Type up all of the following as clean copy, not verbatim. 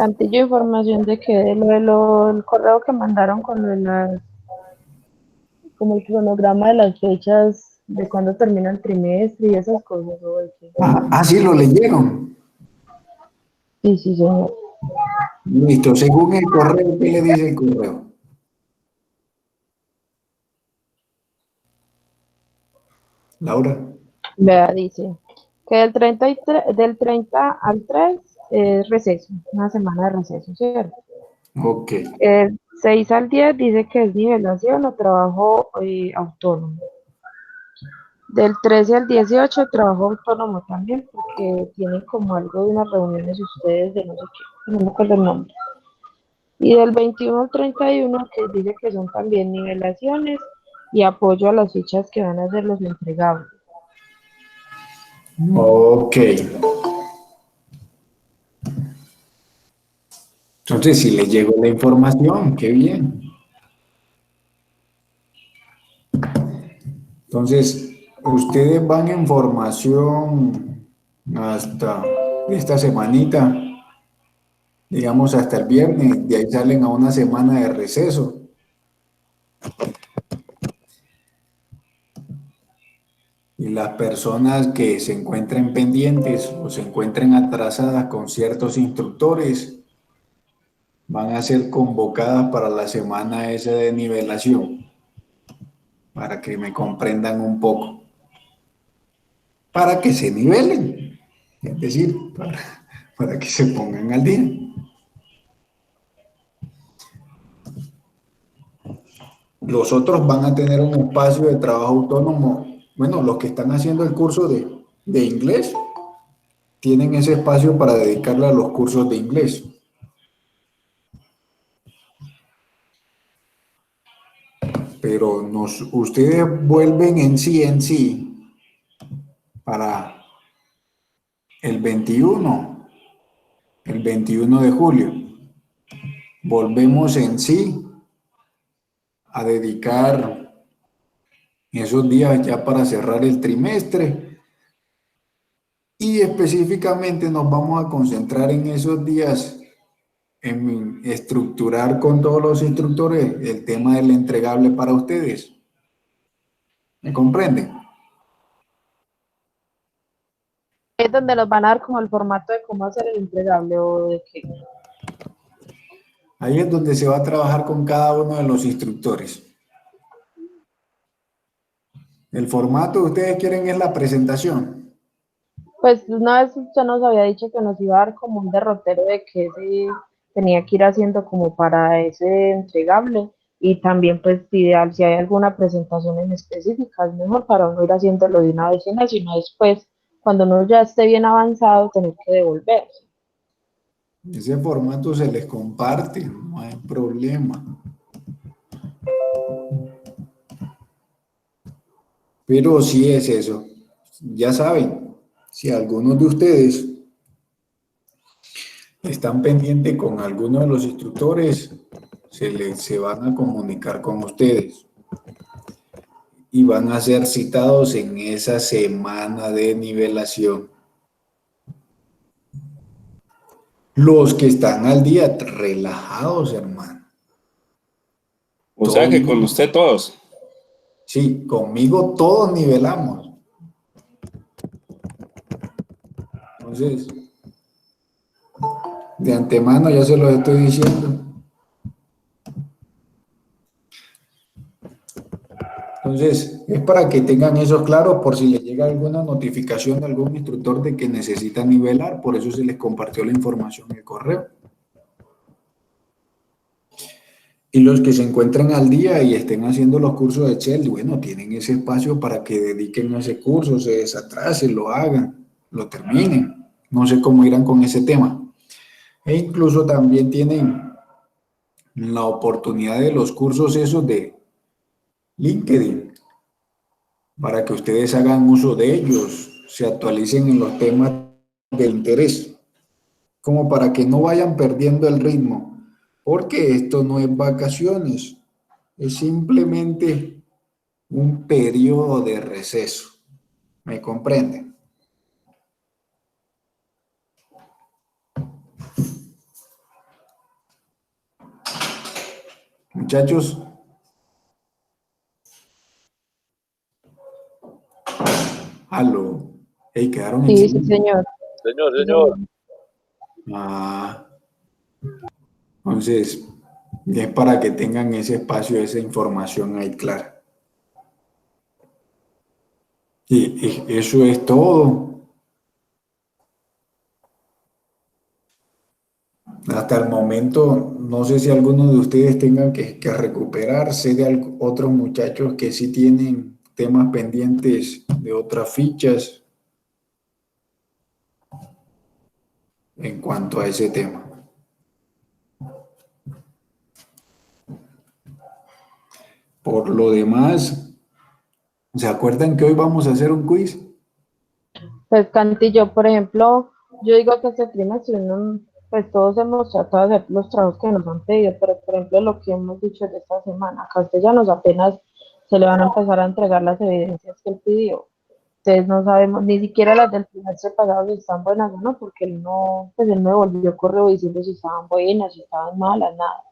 Tantillo información de que de el correo que mandaron con lo de como el cronograma de las fechas de cuándo termina el trimestre y esas cosas. ¿O de qué? Sí, lo leyeron. Sí, sí, señor. Listo, según el correo, ¿qué le dice el correo? Laura. Vea, dice que del 30 al 3 es receso, una semana de receso, ¿cierto? Ok. El 6 al 10 dice que es nivelación o trabajo autónomo. Del 13 al 18 trabajo autónomo también, porque tienen como algo de unas reuniones ustedes de no sé qué, no me acuerdo el nombre. Y del 21 al 31 que dice que son también nivelaciones y apoyo a las fichas que van a ser los entregables. Ok. Entonces, si le llegó la información, qué bien. Entonces, ustedes van en formación hasta esta semanita, digamos hasta el viernes, de ahí salen a una semana de receso. Y las personas que se encuentren pendientes o se encuentren atrasadas con ciertos instructores van a ser convocadas para la semana esa de nivelación, para que me comprendan un poco, para que se nivelen, es decir, para que se pongan al día. Los otros van a tener un espacio de trabajo autónomo. Bueno, los que están haciendo el curso de inglés tienen ese espacio para dedicarle a los cursos de inglés. Pero ustedes vuelven en sí para el 21 de julio. Volvemos en sí a dedicar esos días ya para cerrar el trimestre y específicamente nos vamos a concentrar en esos días en estructurar con todos los instructores el tema del entregable para ustedes. ¿Me comprenden? Es donde nos van a dar como el formato de cómo hacer el entregable o de qué. Ahí es donde se va a trabajar con cada uno de los instructores. El formato que ustedes quieren es la presentación. Pues una vez usted nos había dicho que nos iba a dar como un derrotero de qué se tenía que ir haciendo como para ese entregable y también pues ideal si hay alguna presentación en específica es mejor para uno ir haciéndolo de una vez en vez, sino después cuando uno ya esté bien avanzado tener que devolver. Ese formato se les comparte, no hay problema. Pero sí es eso. Ya saben, si algunos de ustedes están pendientes con alguno de los instructores, se van a comunicar con ustedes y van a ser citados en esa semana de nivelación. Los que están al día, relajados, hermano. O sea Todos, que con usted todos. sí, conmigo todos nivelamos. Entonces, de antemano ya se los estoy diciendo. Entonces, es para que tengan eso claro por si les llega alguna notificación de algún instructor de que necesita nivelar, por eso se les compartió la información en el correo. Y los que se encuentren al día y estén haciendo los cursos de Excel, bueno, tienen ese espacio para que dediquen a ese curso, se desatrasen, lo hagan, lo terminen. No sé cómo irán con ese tema. E incluso también tienen la oportunidad de los cursos esos de LinkedIn, para que ustedes hagan uso de ellos, se actualicen en los temas de interés, como para que no vayan perdiendo el ritmo, porque esto no es vacaciones, es simplemente un periodo de receso. ¿Me comprenden? Muchachos, aló. Hey, quedaron en Sí, sí, silencio. señor. Señor, Sí, señor. señor. Ah, entonces, es para que tengan ese espacio, esa información ahí clara. Y eso es todo. Hasta el momento, no sé si alguno de ustedes tengan que recuperar. Sé de otros muchachos que sí tienen temas pendientes de otras fichas en cuanto a ese tema. Por lo demás, ¿se acuerdan que hoy vamos a hacer un quiz? Pues Cantillo, por ejemplo, yo digo que este trimestre pues todos hemos tratado de hacer los trabajos que nos han pedido, pero por ejemplo lo que hemos dicho de esta semana, a Castellanos apenas se le van a empezar a entregar las evidencias que él pidió. Entonces no sabemos, ni siquiera las del trimestre pasado si están buenas o no, porque él no, pues él me volvió correo diciendo si estaban buenas, si estaban malas, nada.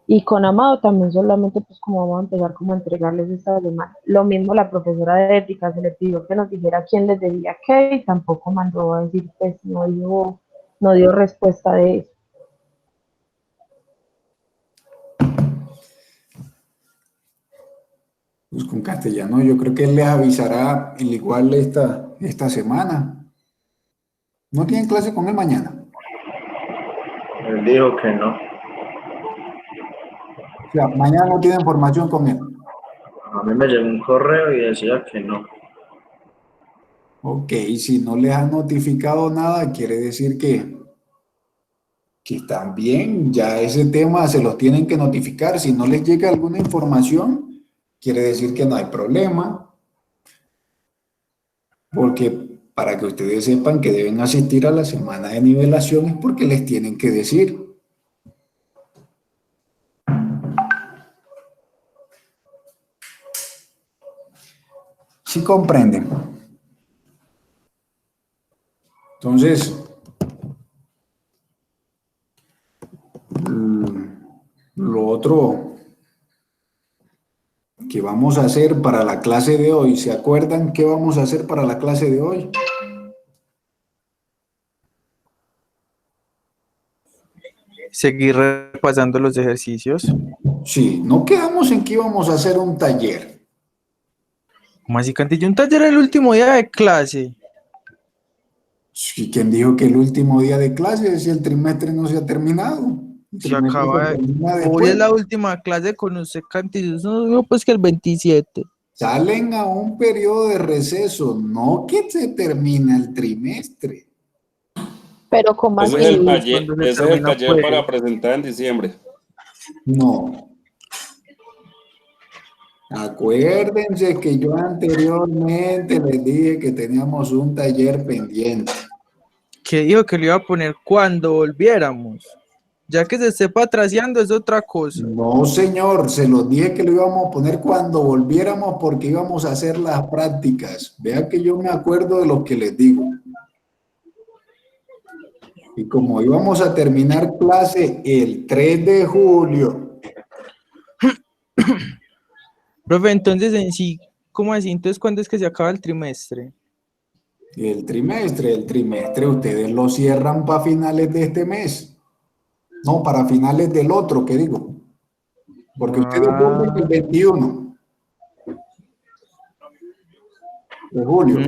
Y con Amado también solamente pues como vamos a empezar como a entregarles esta semana. Lo mismo la profesora de ética, se le pidió que nos dijera quién les debía qué y tampoco mandó a decir, pues no dio respuesta de eso. Pues con Castellano, yo creo que él les avisará al igual esta semana. ¿No tienen clase con él mañana? Él dijo que no. O sea, mañana no tienen formación con él. A mí me llegó un correo y decía que no. Ok, si no les han notificado nada, quiere decir que están bien, ya ese tema se los tienen que notificar. Si no les llega alguna información, quiere decir que no hay problema, porque para que ustedes sepan que deben asistir a la semana de nivelación es porque les tienen que decir. ¿Sí comprenden? Entonces, lo otro que vamos a hacer para la clase de hoy, ¿se acuerdan qué vamos a hacer para la clase de hoy? Seguir repasando los ejercicios. Sí, no quedamos en que íbamos a hacer un taller. ¿Cómo así, Cantillo? Un taller el último día de clase. Sí, ¿quién dijo que el último día de clase, si el trimestre no se ha terminado? El Se trimestre se acaba. termina Hoy después. es la última clase con usted, Cantillo. Eso no digo pues que el 27. Salen a un periodo de receso, no que se termina el trimestre. Pero como Ese es el así, taller, Cuando se ese es el termina, taller pues. para presentar en diciembre. No. Acuérdense que yo anteriormente les dije que teníamos un taller pendiente. Que dijo que lo iba a poner cuando volviéramos. Ya que se esté patraciando es otra cosa. No, señor, se los dije que lo íbamos a poner cuando volviéramos porque íbamos a hacer las prácticas. Vea que yo me acuerdo de lo que les digo. Y como íbamos a terminar clase el 3 de julio, Profe, entonces en sí, ¿cómo así? Entonces, ¿cuándo es que se acaba el trimestre? el trimestre ustedes lo cierran para finales de este mes. No, para finales del otro, ¿qué digo? Porque ustedes vuelven el 21 de julio.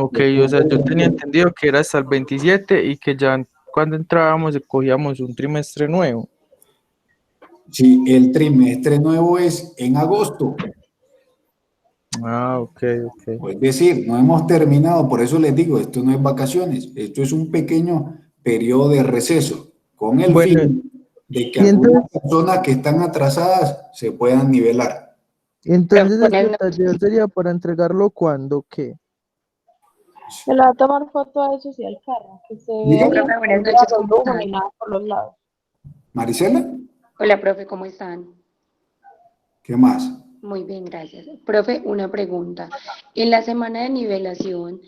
Ok, o sea, yo tenía entendido que era hasta el 27 y que ya cuando entrábamos cogíamos un trimestre nuevo. Sí, el trimestre nuevo es en agosto. Ah, ok. Es decir, no hemos terminado, por eso les digo, esto no es vacaciones, esto es un pequeño periodo de receso, con el Bueno, fin de que y algunas entonces, personas que están atrasadas se puedan nivelar. este taller sería para entregarlo cuando, ¿qué? se le va a tomar foto a eso y al carro, que se vea Dígame, bien, Profe, no buenas vea noches, los ¿cómo lujos ni están? nada por los lados. Marisela, Hola, profe, ¿cómo están? ¿qué más? Muy bien, gracias. Profe, una pregunta. En la semana de nivelación,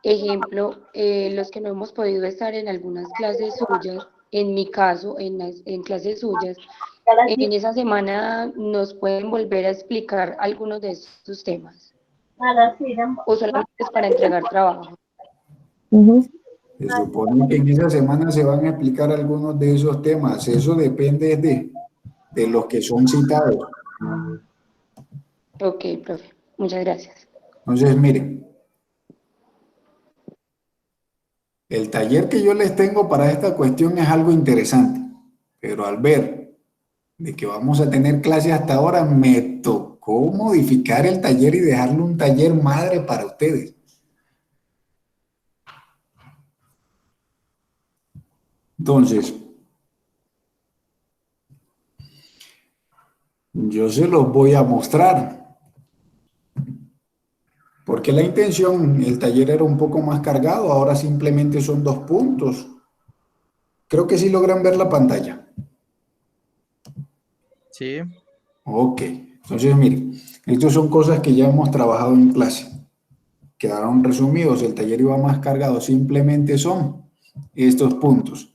ejemplo, los que no hemos podido estar en algunas clases suyas, en mi caso, en clases suyas, En esa semana nos pueden volver a explicar algunos de estos temas o solamente es para entregar trabajo. Ujú. Se supone que en esa semana se van a explicar algunos de esos temas. Eso depende de los que son citados. Ok, profe. Muchas gracias. Entonces, miren, el taller que yo les tengo para esta cuestión es algo interesante, pero al ver de que vamos a tener clase hasta ahora, me tocó modificar el taller y dejarle un taller madre para ustedes. Entonces, yo se los voy a mostrar, porque la intención, el taller era un poco más cargado, ahora simplemente son 2 puntos. Creo que sí logran ver la pantalla. Sí. Ok, entonces miren, estas son cosas que ya hemos trabajado en clase. Quedaron resumidos, el taller iba más cargado, simplemente son estos puntos.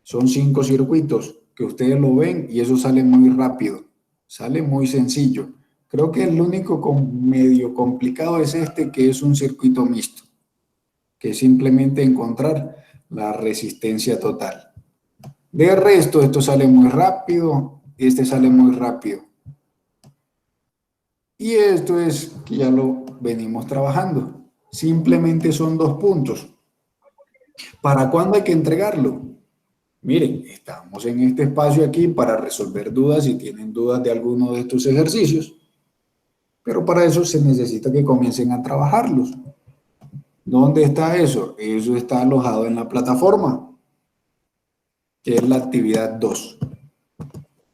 Son 5 circuitos que ustedes lo ven y eso sale muy rápido, sale muy sencillo. Creo que el único medio complicado es este, que es un circuito mixto, que es simplemente encontrar la resistencia total. De resto, esto sale muy rápido, este sale muy rápido. Y esto es que ya lo venimos trabajando. Simplemente son 2 puntos. ¿Para cuándo hay que entregarlo? Miren, estamos en este espacio aquí para resolver dudas si tienen dudas de alguno de estos ejercicios, pero para eso se necesita que comiencen a trabajarlos. ¿Dónde está eso? Eso está alojado en la plataforma, que es la actividad 2,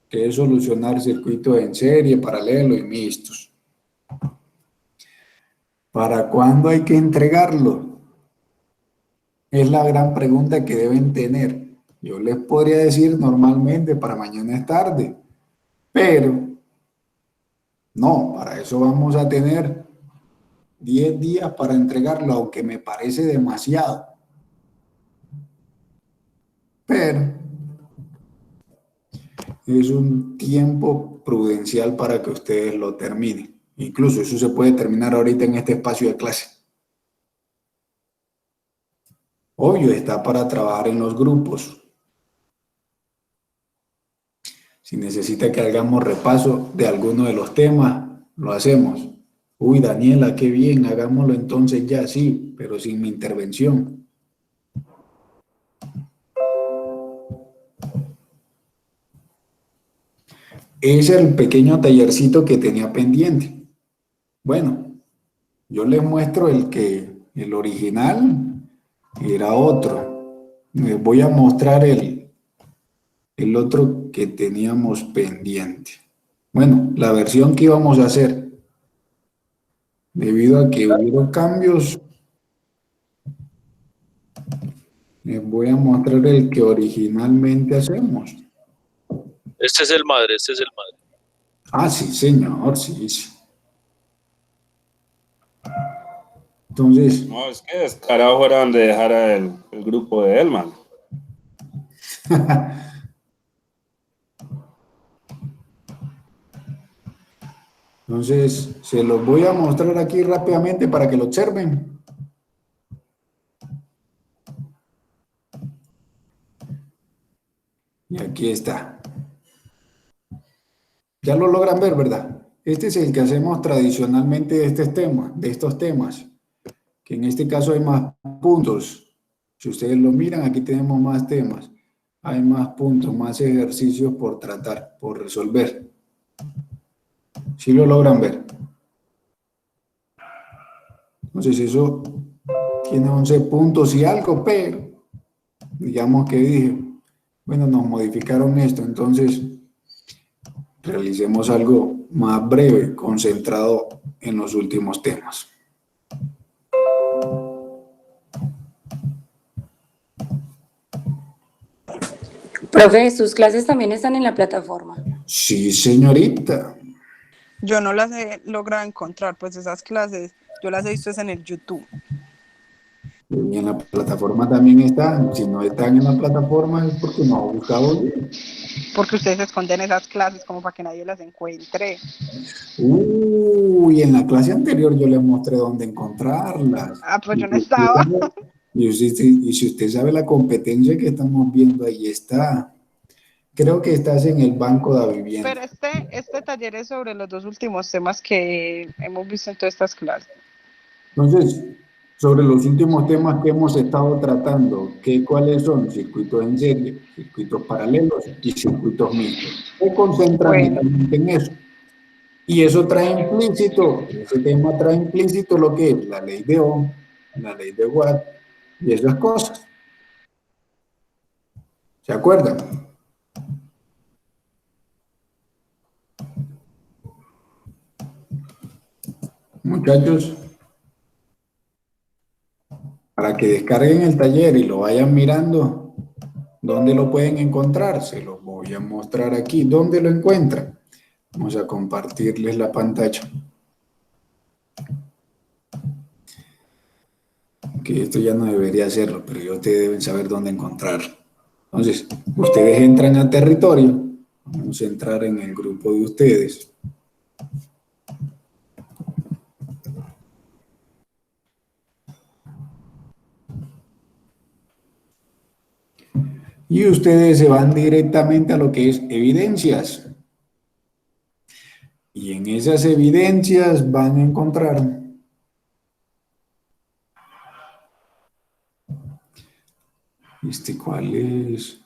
que es solucionar circuitos en serie, paralelo y mixtos. ¿Para cuándo hay que entregarlo? Es la gran pregunta que deben tener. Yo les podría decir normalmente para mañana es tarde, pero no, para eso vamos a tener 10 días para entregarlo, aunque me parece demasiado. Pero es un tiempo prudencial para que ustedes lo terminen. Incluso eso se puede terminar ahorita en este espacio de clase. Obvio, está para trabajar en los grupos. Si necesita que hagamos repaso de alguno de los temas, lo hacemos. Uy, Daniela, qué bien, hagámoslo entonces ya, sí, pero sin mi intervención. Ese es el pequeño tallercito que tenía pendiente. Bueno, yo les muestro el original era otro. Les voy a mostrar el otro que teníamos pendiente. Bueno, la versión que íbamos a hacer. Debido a que hubo cambios, les voy a mostrar el que originalmente hacemos. Este es el madre, este es el madre. Ah, sí, señor, sí, sí. Entonces, No, es que descarado era donde dejara el grupo de Elman. entonces, se los voy a mostrar aquí rápidamente para que lo observen. Y aquí está. Ya lo logran ver, ¿verdad? Este es el que hacemos tradicionalmente de estos temas, que en este caso hay más puntos. Si ustedes lo miran, aquí tenemos más temas. Hay más puntos, más ejercicios por tratar, por resolver. ¿Sí lo logran ver? Entonces eso tiene 11 puntos y algo, pero digamos que dije, bueno, nos modificaron esto, entonces realicemos algo más breve, concentrado en los últimos temas. Profe, ¿sus clases también están en la plataforma? Sí, señorita. Yo no las he logrado encontrar, pues esas clases, yo las he visto es en el YouTube. Y en la plataforma también están. Si no están en la plataforma es porque no han buscado bien. Porque ustedes esconden esas clases como para que nadie las encuentre. Uy, en la clase anterior yo les mostré dónde encontrarlas. Ah, pues yo no estaba. Y si usted sabe la competencia que estamos viendo, ahí está. Creo que estás en el banco de Pero vivienda. este taller es sobre los dos últimos temas que hemos visto en todas estas clases. Entonces, sobre los últimos temas que hemos estado tratando, ¿cuáles son? Circuitos en serie, circuitos paralelos y circuitos mixtos. Se concentran Bueno, netamente en eso. Y eso trae implícito, ese tema trae implícito lo que es la ley de Ohm, la ley de Watt y esas cosas. ¿Se acuerdan? Muchachos, para que descarguen el taller y lo vayan mirando, ¿dónde lo pueden encontrar? Se los voy a mostrar aquí. ¿Dónde lo encuentran? Vamos a compartirles la pantalla. Que esto ya no debería hacerlo, pero ya ustedes deben saber dónde encontrarlo. Entonces, ustedes entran a territorio. Vamos a entrar en el grupo de ustedes. Y ustedes se van directamente a lo que es evidencias. Y en esas evidencias van a encontrar ¿cuál es?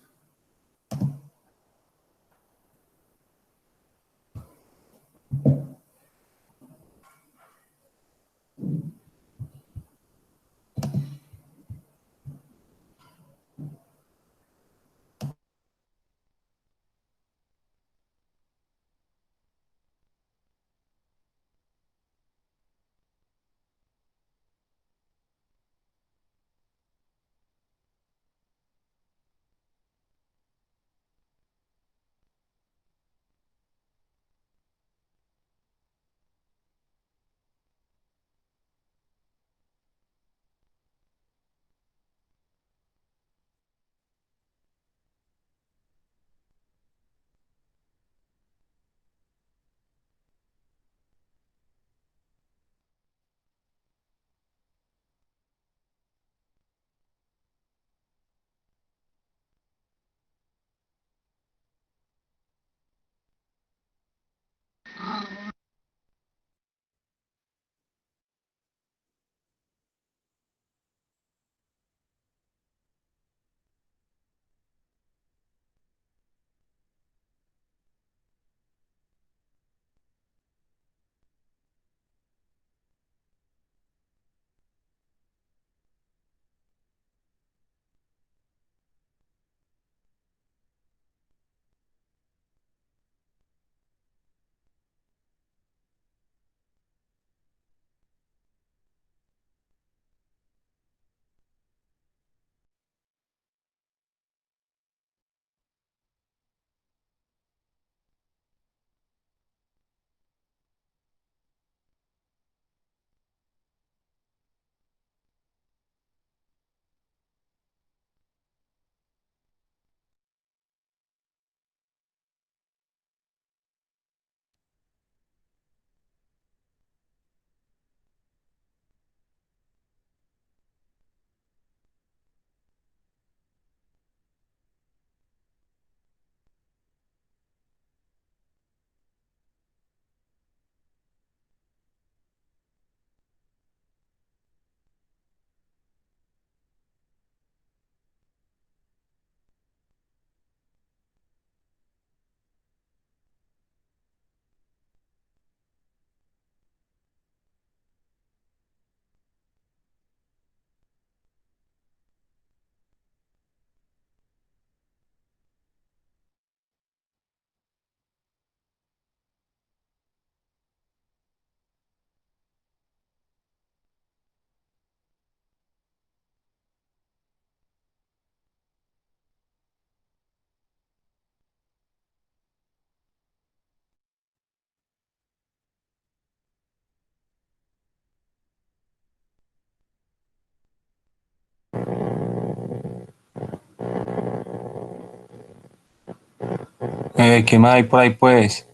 ¿Qué más hay por ahí, pues?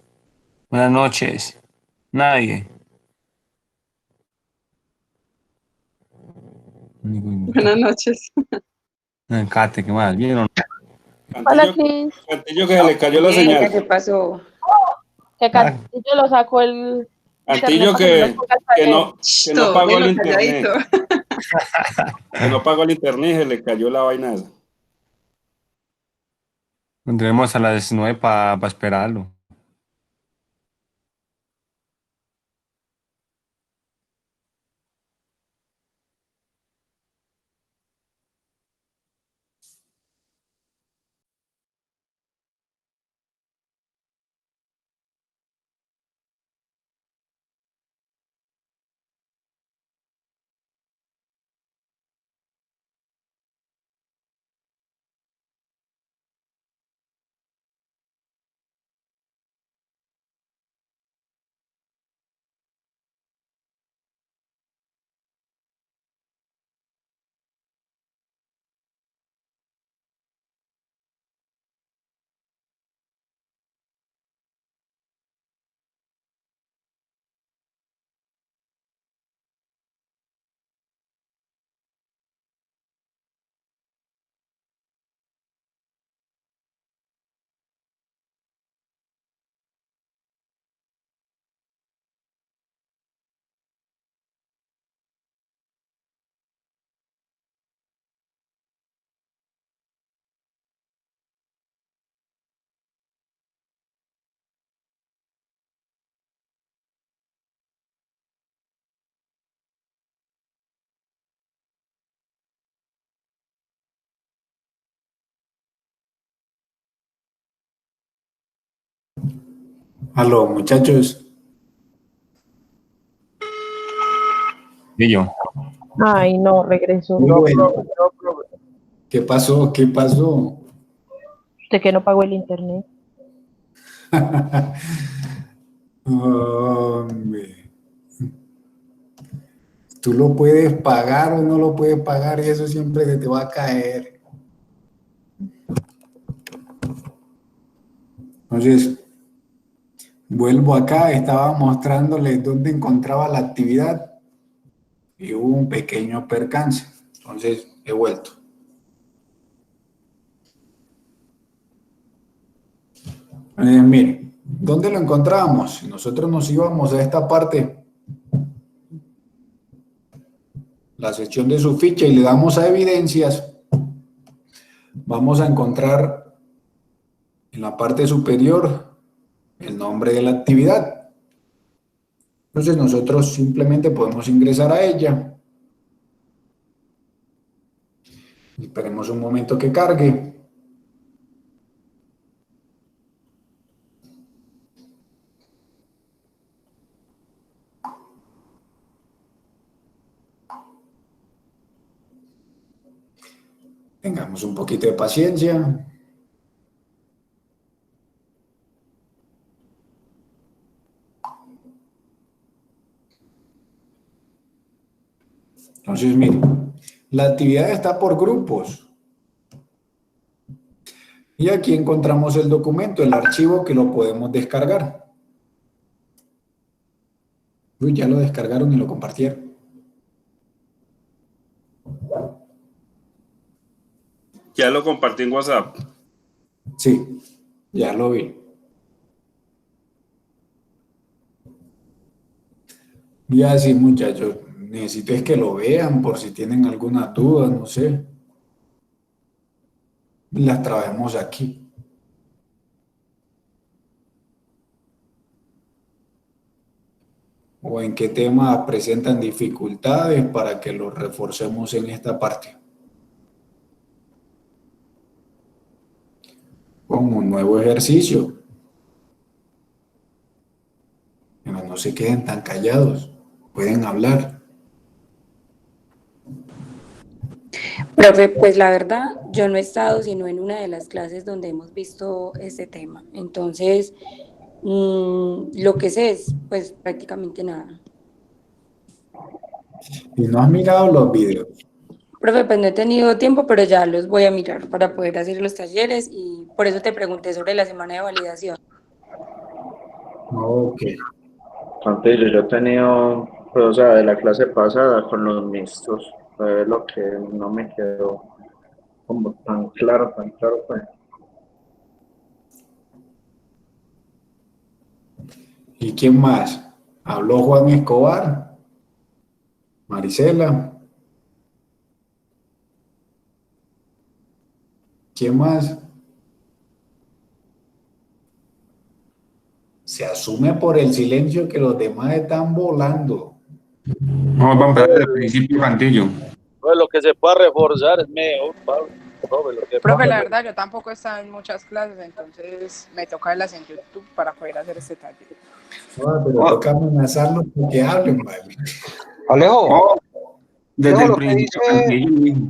Buenas noches. Nadie. Buenas noches. Cate, ¿qué más? ¿Bien o no? Hola, Cantillo, Cris. Cantillo que se le cayó la Venga, señal. ¿qué pasó? Que Ah, Castillo lo sacó el internet Cantillo para que no nos ponga el que taguero. que no Todo, pagó el déjelo internet. calladito. Que no pagó el internet y se le cayó la vaina esa. Entremos a las 9 para esperarlo. Aló, muchachos. Y yo. Ay, no, regresó. Muy No, bueno. no, no. ¿Qué pasó? ¿Qué pasó? Usted que no pagó el internet. Hombre, tú lo puedes pagar o no lo puedes pagar y eso siempre se te va a caer. Entonces, vuelvo acá, estaba mostrándoles dónde encontraba la actividad y hubo un pequeño percance. Entonces, he vuelto. Miren, ¿dónde lo encontrábamos? Si nosotros nos íbamos a esta parte, la sección de su ficha y le damos a evidencias, vamos a encontrar en la parte superior el nombre de la actividad. Entonces nosotros simplemente podemos ingresar a ella. Esperemos un momento que cargue. Tengamos un poquito de paciencia. Entonces, miren, la actividad está por grupos. Y aquí encontramos el documento, el archivo que lo podemos descargar. Uy, ya lo descargaron y lo compartieron. Ya lo compartí en WhatsApp. Sí, ya lo vi. Y así, muchachos, necesito es que lo vean por si tienen alguna duda, no sé. Las trabajemos aquí. O en qué temas presentan dificultades para que los reforcemos en esta parte. Con un nuevo ejercicio. Pero no se queden tan callados. Pueden hablar. Profe, pues la verdad, yo no he estado sino en una de las clases donde hemos visto este tema. Entonces, lo que sé es, pues, prácticamente nada. Y no has mirado los videos. Profe, pues no he tenido tiempo, pero ya los voy a mirar para poder hacer los talleres y por eso te pregunté sobre la semana de validación. Ok. Cantillo, yo he tenido, pues, o sea, de la clase pasada con los mixtos, fue lo que no me quedó como tan claro, pues. ¿Y quién más? ¿Habló Juan Escobar? ¿Marisela? ¿Quién más? Se asume por el silencio que los demás están volando. Vamos a empezar desde el principio, Cantillo. Pues lo que se pueda reforzar es mejor, Pablo. Profe, lo que Profe, la pueda verdad, yo tampoco estaba en muchas clases, entonces me toca verlas en YouTube para poder hacer este taller. Pero toca amenazarlos porque hablen, vale. Alejo, Oh, desde Alejo, el lo que principio, dice,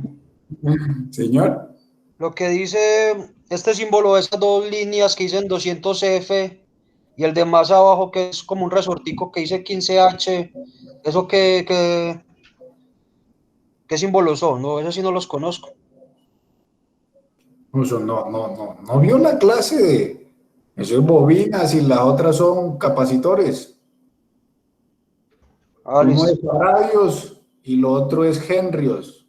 Cantillo. Señor. lo que dice este símbolo de esas dos líneas que dicen 200F y el de más abajo que es como un resortico que dice 15H, ¿eso qué símbolos son? No, esos sí no los conozco. Eso no vio la clase de... Eso es bobinas y las otras son capacitores. Ah, Uno listo. es radios y lo otro es henrios.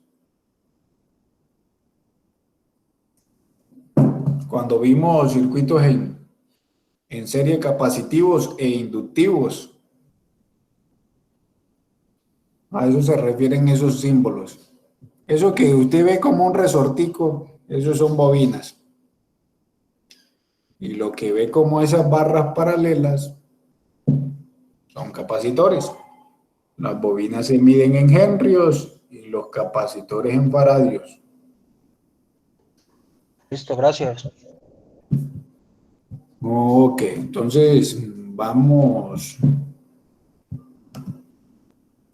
Cuando vimos circuitos en serie capacitivos e inductivos, a eso se refieren esos símbolos. Eso que usted ve como un resortico, esos son bobinas. Y lo que ve como esas barras paralelas son capacitores. Las bobinas se miden en henrios y los capacitores en faradios. Listo, gracias. Ok, entonces vamos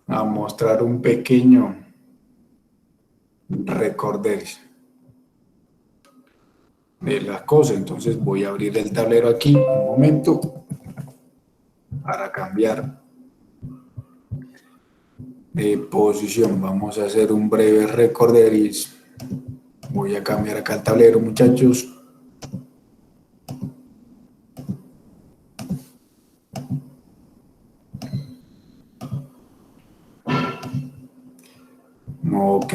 a mostrar un pequeño recorderis de las cosas. Entonces voy a abrir el tablero aquí un momento para cambiar de posición. Vamos a hacer un breve recorderis. Voy a cambiar acá el tablero, muchachos. Ok.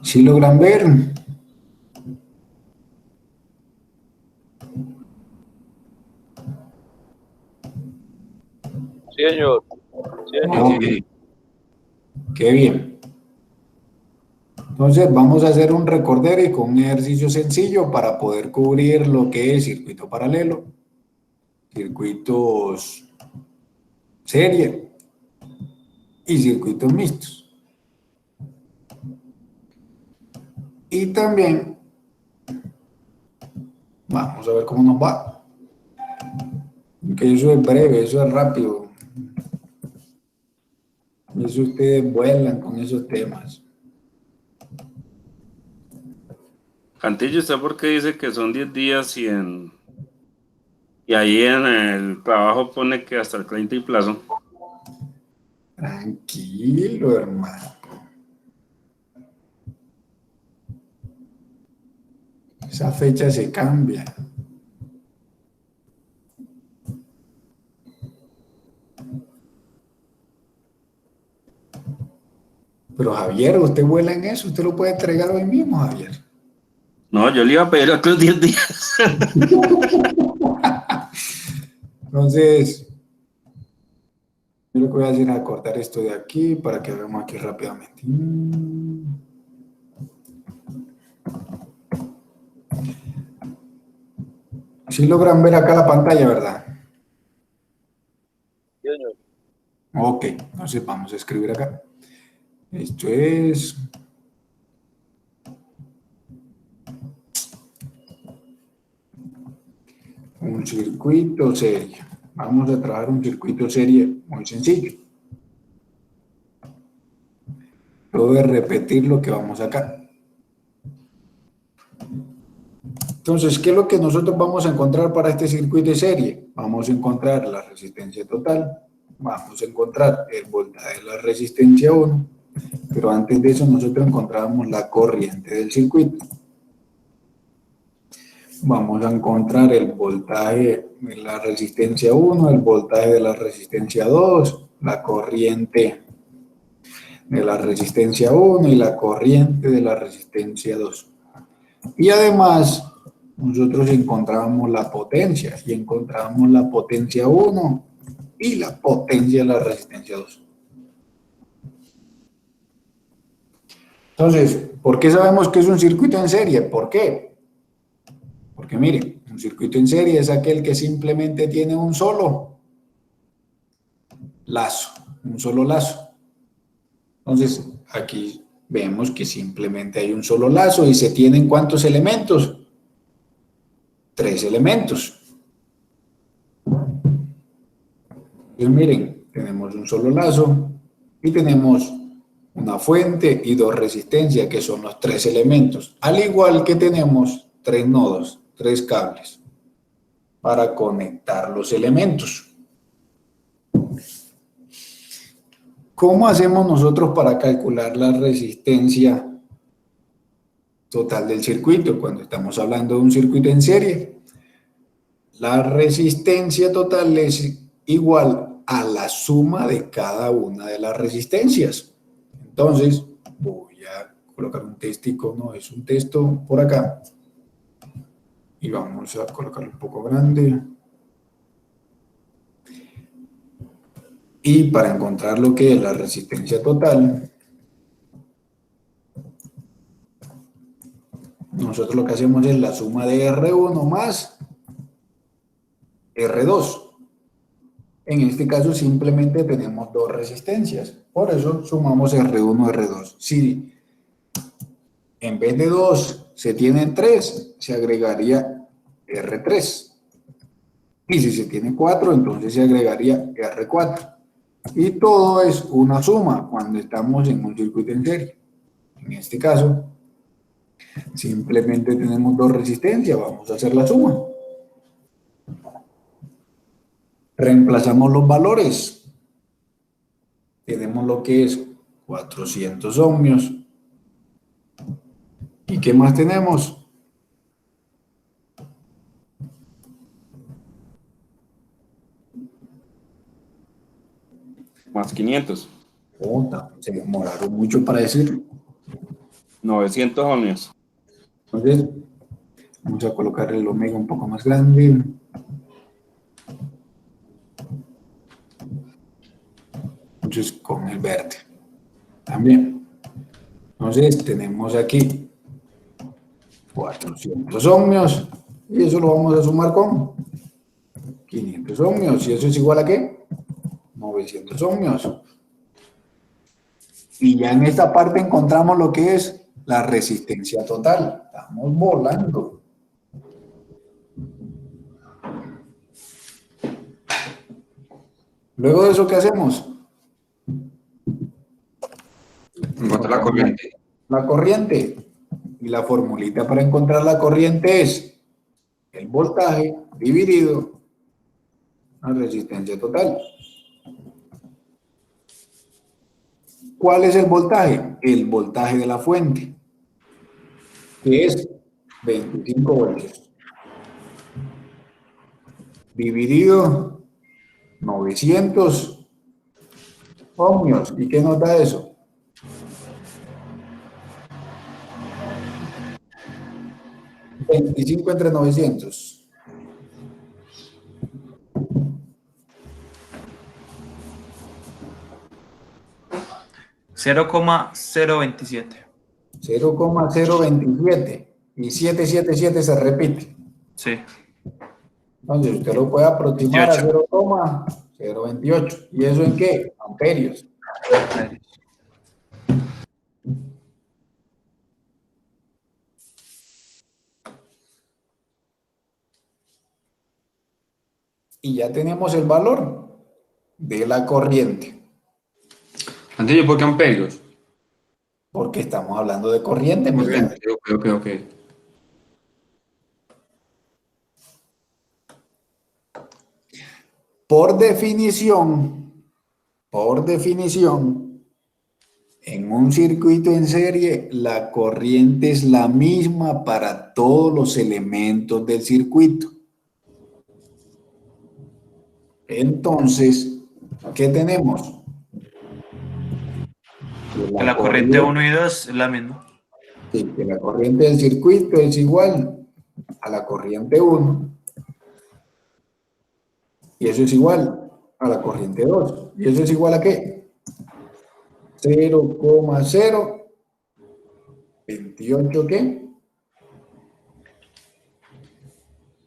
¿Sí logran ver? Sí, señor. Sí, señor. Ok. Qué bien. Entonces vamos a hacer un recordere con un ejercicio sencillo para poder cubrir lo que es circuito paralelo, circuitos serie y circuitos mixtos. Y también vamos a ver cómo nos va. Que eso es breve, eso es rápido. Eso ustedes vuelan con esos temas. Cantillo, ¿usted por qué dice que son 10 días y ahí en el trabajo pone que hasta el 30 y plazo? Tranquilo, hermano. Esa fecha se cambia. Pero Javier, usted vuela en eso, usted lo puede entregar hoy mismo, Javier. No, yo le iba a pedir otros 10 días. Entonces, yo lo que voy a hacer es acortar esto de aquí para que hagamos aquí rápidamente. Sí logran ver acá la pantalla, ¿verdad? Sí, señor. Ok, entonces vamos a escribir acá. Esto es... un circuito serie. Vamos a trabajar un circuito serie muy sencillo. Todo es repetir lo que vamos acá. Entonces, ¿qué es lo que nosotros vamos a encontrar para este circuito de serie? Vamos a encontrar la resistencia total, vamos a encontrar el voltaje de la resistencia 1, pero antes de eso nosotros encontramos la corriente del circuito. Vamos a encontrar el voltaje de la resistencia 1, el voltaje de la resistencia 2, la corriente de la resistencia 1 y la corriente de la resistencia 2. Y además, nosotros encontramos la potencia, y encontramos la potencia 1 y la potencia de la resistencia 2. Entonces, ¿por qué sabemos que es un circuito en serie? ¿Por qué? Porque miren, un circuito en serie es aquel que simplemente tiene un solo lazo, un solo lazo. Entonces, aquí vemos que simplemente hay un solo lazo y se tienen ¿cuántos elementos? 3 elementos. Pues miren, tenemos un solo lazo y tenemos una fuente y 2 resistencias, que son los 3 elementos. Al igual que tenemos 3 nodos, 3 cables para conectar los elementos. ¿Cómo hacemos nosotros para calcular la resistencia total del circuito? Cuando estamos hablando de un circuito en serie, la resistencia total es igual a la suma de cada una de las resistencias. Entonces, voy a colocar un textico, no, es un texto por acá. Y vamos a colocarlo un poco grande. Y para encontrar lo que es la resistencia total, nosotros lo que hacemos es la suma de R1 más R2. En este caso simplemente tenemos 2 resistencias, por eso sumamos R1 R2. Si en vez de 2 se tienen 3, se agregaría R3. Y si se tiene 4, entonces se agregaría R4. Y todo es una suma cuando estamos en un circuito en serie. En este caso, simplemente tenemos 2 resistencias, vamos a hacer la suma. Reemplazamos los valores. Tenemos lo que es 400 ohmios. ¿Y qué más tenemos? Más 500. Puta, se demoraron mucho para decirlo. 900 ohmios. Entonces, vamos a colocar el omega un poco más grande. Entonces, con el verde también. Entonces, tenemos aquí 400 ohmios y eso lo vamos a sumar con 500 ohmios. ¿Y eso es igual a qué? 900 ohmios. Y ya en esta parte encontramos lo que es la resistencia total. Estamos volando. Luego de eso, ¿qué hacemos? Encontrar la corriente. La corriente. Y la formulita para encontrar la corriente es el voltaje dividido la resistencia total. ¿Cuál es el voltaje? El voltaje de la fuente, que es 25 voltios. Dividido 900 ohmios. ¿Y qué nos da eso? 25 entre 900. 0,027. 0,027. Y 777 se repite. Sí. Entonces usted lo puede aproximar 28. a 0,028. ¿Y eso en qué? Amperios. Y ya tenemos el valor de la corriente. Antes, ¿por qué amperios? Porque estamos hablando de corriente. Ok. por definición, en un circuito en serie, la corriente es la misma para todos los elementos del circuito. Entonces, ¿qué tenemos? Que la corriente 1 y 2 es la misma. Sí, que la corriente del circuito es igual a la corriente 1. Y eso es igual a la corriente 2. ¿Y eso es igual a qué? 0,028 ¿qué?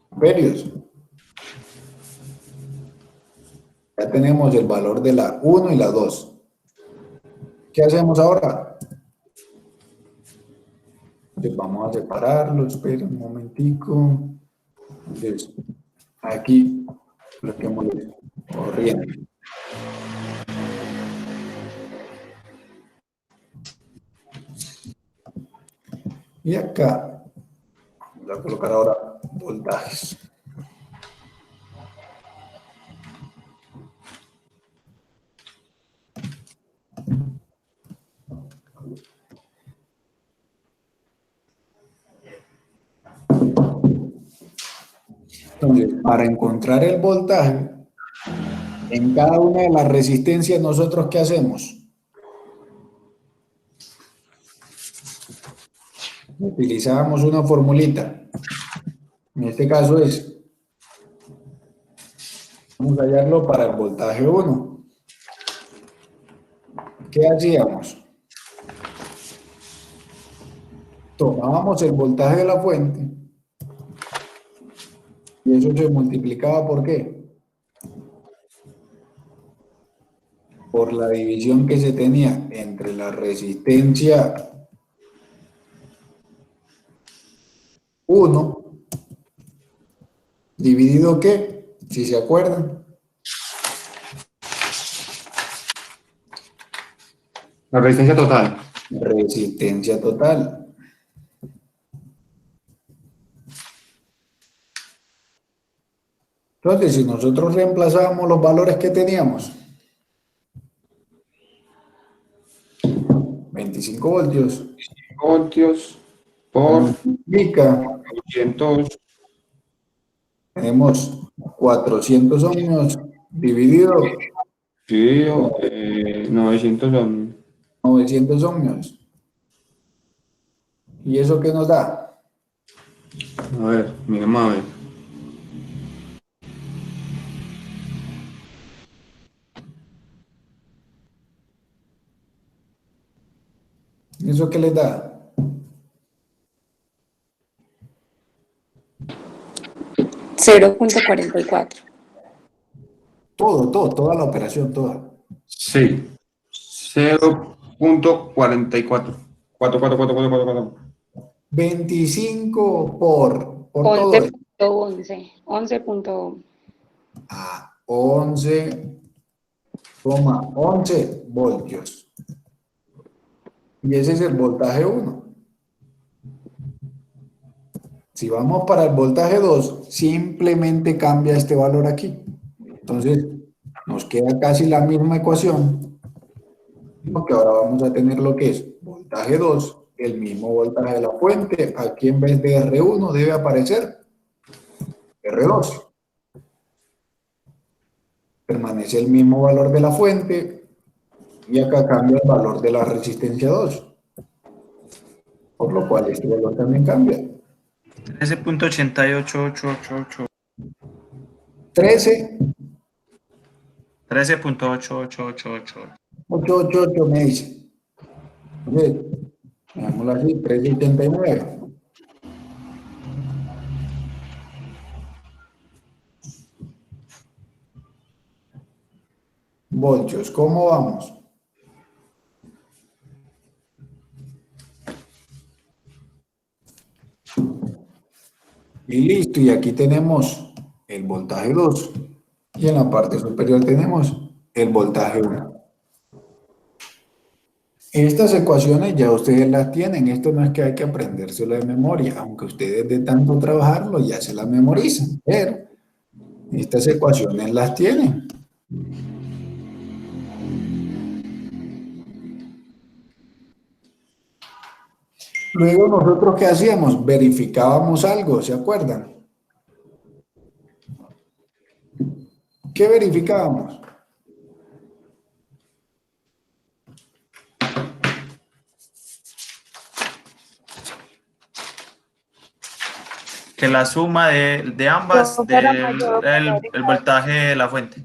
Amperios. Ya tenemos el valor de la 1 y la 2. ¿Qué hacemos ahora? Entonces vamos a separarlo, espera un momentico. Entonces, aquí coloquemos corriente. Y acá vamos a colocar ahora voltajes. Entonces, para encontrar el voltaje, en cada una de las resistencias, ¿nosotros qué hacemos? Utilizábamos una formulita. En este caso es, vamos a hallarlo para el voltaje 1. ¿Qué hacíamos? Tomábamos el voltaje de la fuente y eso se multiplicaba ¿por qué? Por la división que se tenía entre la resistencia 1 dividido ¿qué? Si se acuerdan. La resistencia total. Resistencia total. Entonces, si nosotros reemplazábamos los valores que teníamos, 25 voltios, 5 voltios por multiplica, 200. tenemos 400 ohmios dividido 900 ohmios. 900 ohmios. ¿Y eso qué nos da? A ver, miremos a ver. ¿Eso qué les da? 0,44. Toda la operación, toda. Sí. 0.44. 4. 25 por todo. 11.11. 11. A 11,11 voltios. Y ese es el voltaje 1. Si vamos para el voltaje 2, simplemente cambia este valor aquí. Entonces, nos queda casi la misma ecuación. Porque ahora vamos a tener lo que es voltaje 2, el mismo voltaje de la fuente. Aquí en vez de R1 debe aparecer R2. Permanece el mismo valor de la fuente y acá cambia el valor de la resistencia 2. Por lo cual este valor también cambia. 13.88888. 13.88888. 888 me dice. Entonces, veámoslo así, 379. Voltios, ¿cómo vamos? Y listo, y aquí tenemos el voltaje 2 y en la parte superior tenemos el voltaje 1. Estas ecuaciones ya ustedes las tienen, esto no es que hay que aprendérselo de memoria, aunque ustedes de tanto trabajarlo ya se las memorizan, pero Estas ecuaciones las tienen. Luego nosotros, ¿qué hacíamos? Verificábamos algo, ¿se acuerdan? ¿Qué verificábamos? Que la suma de ambas No fuera mayor o menor el igual. voltaje de la fuente.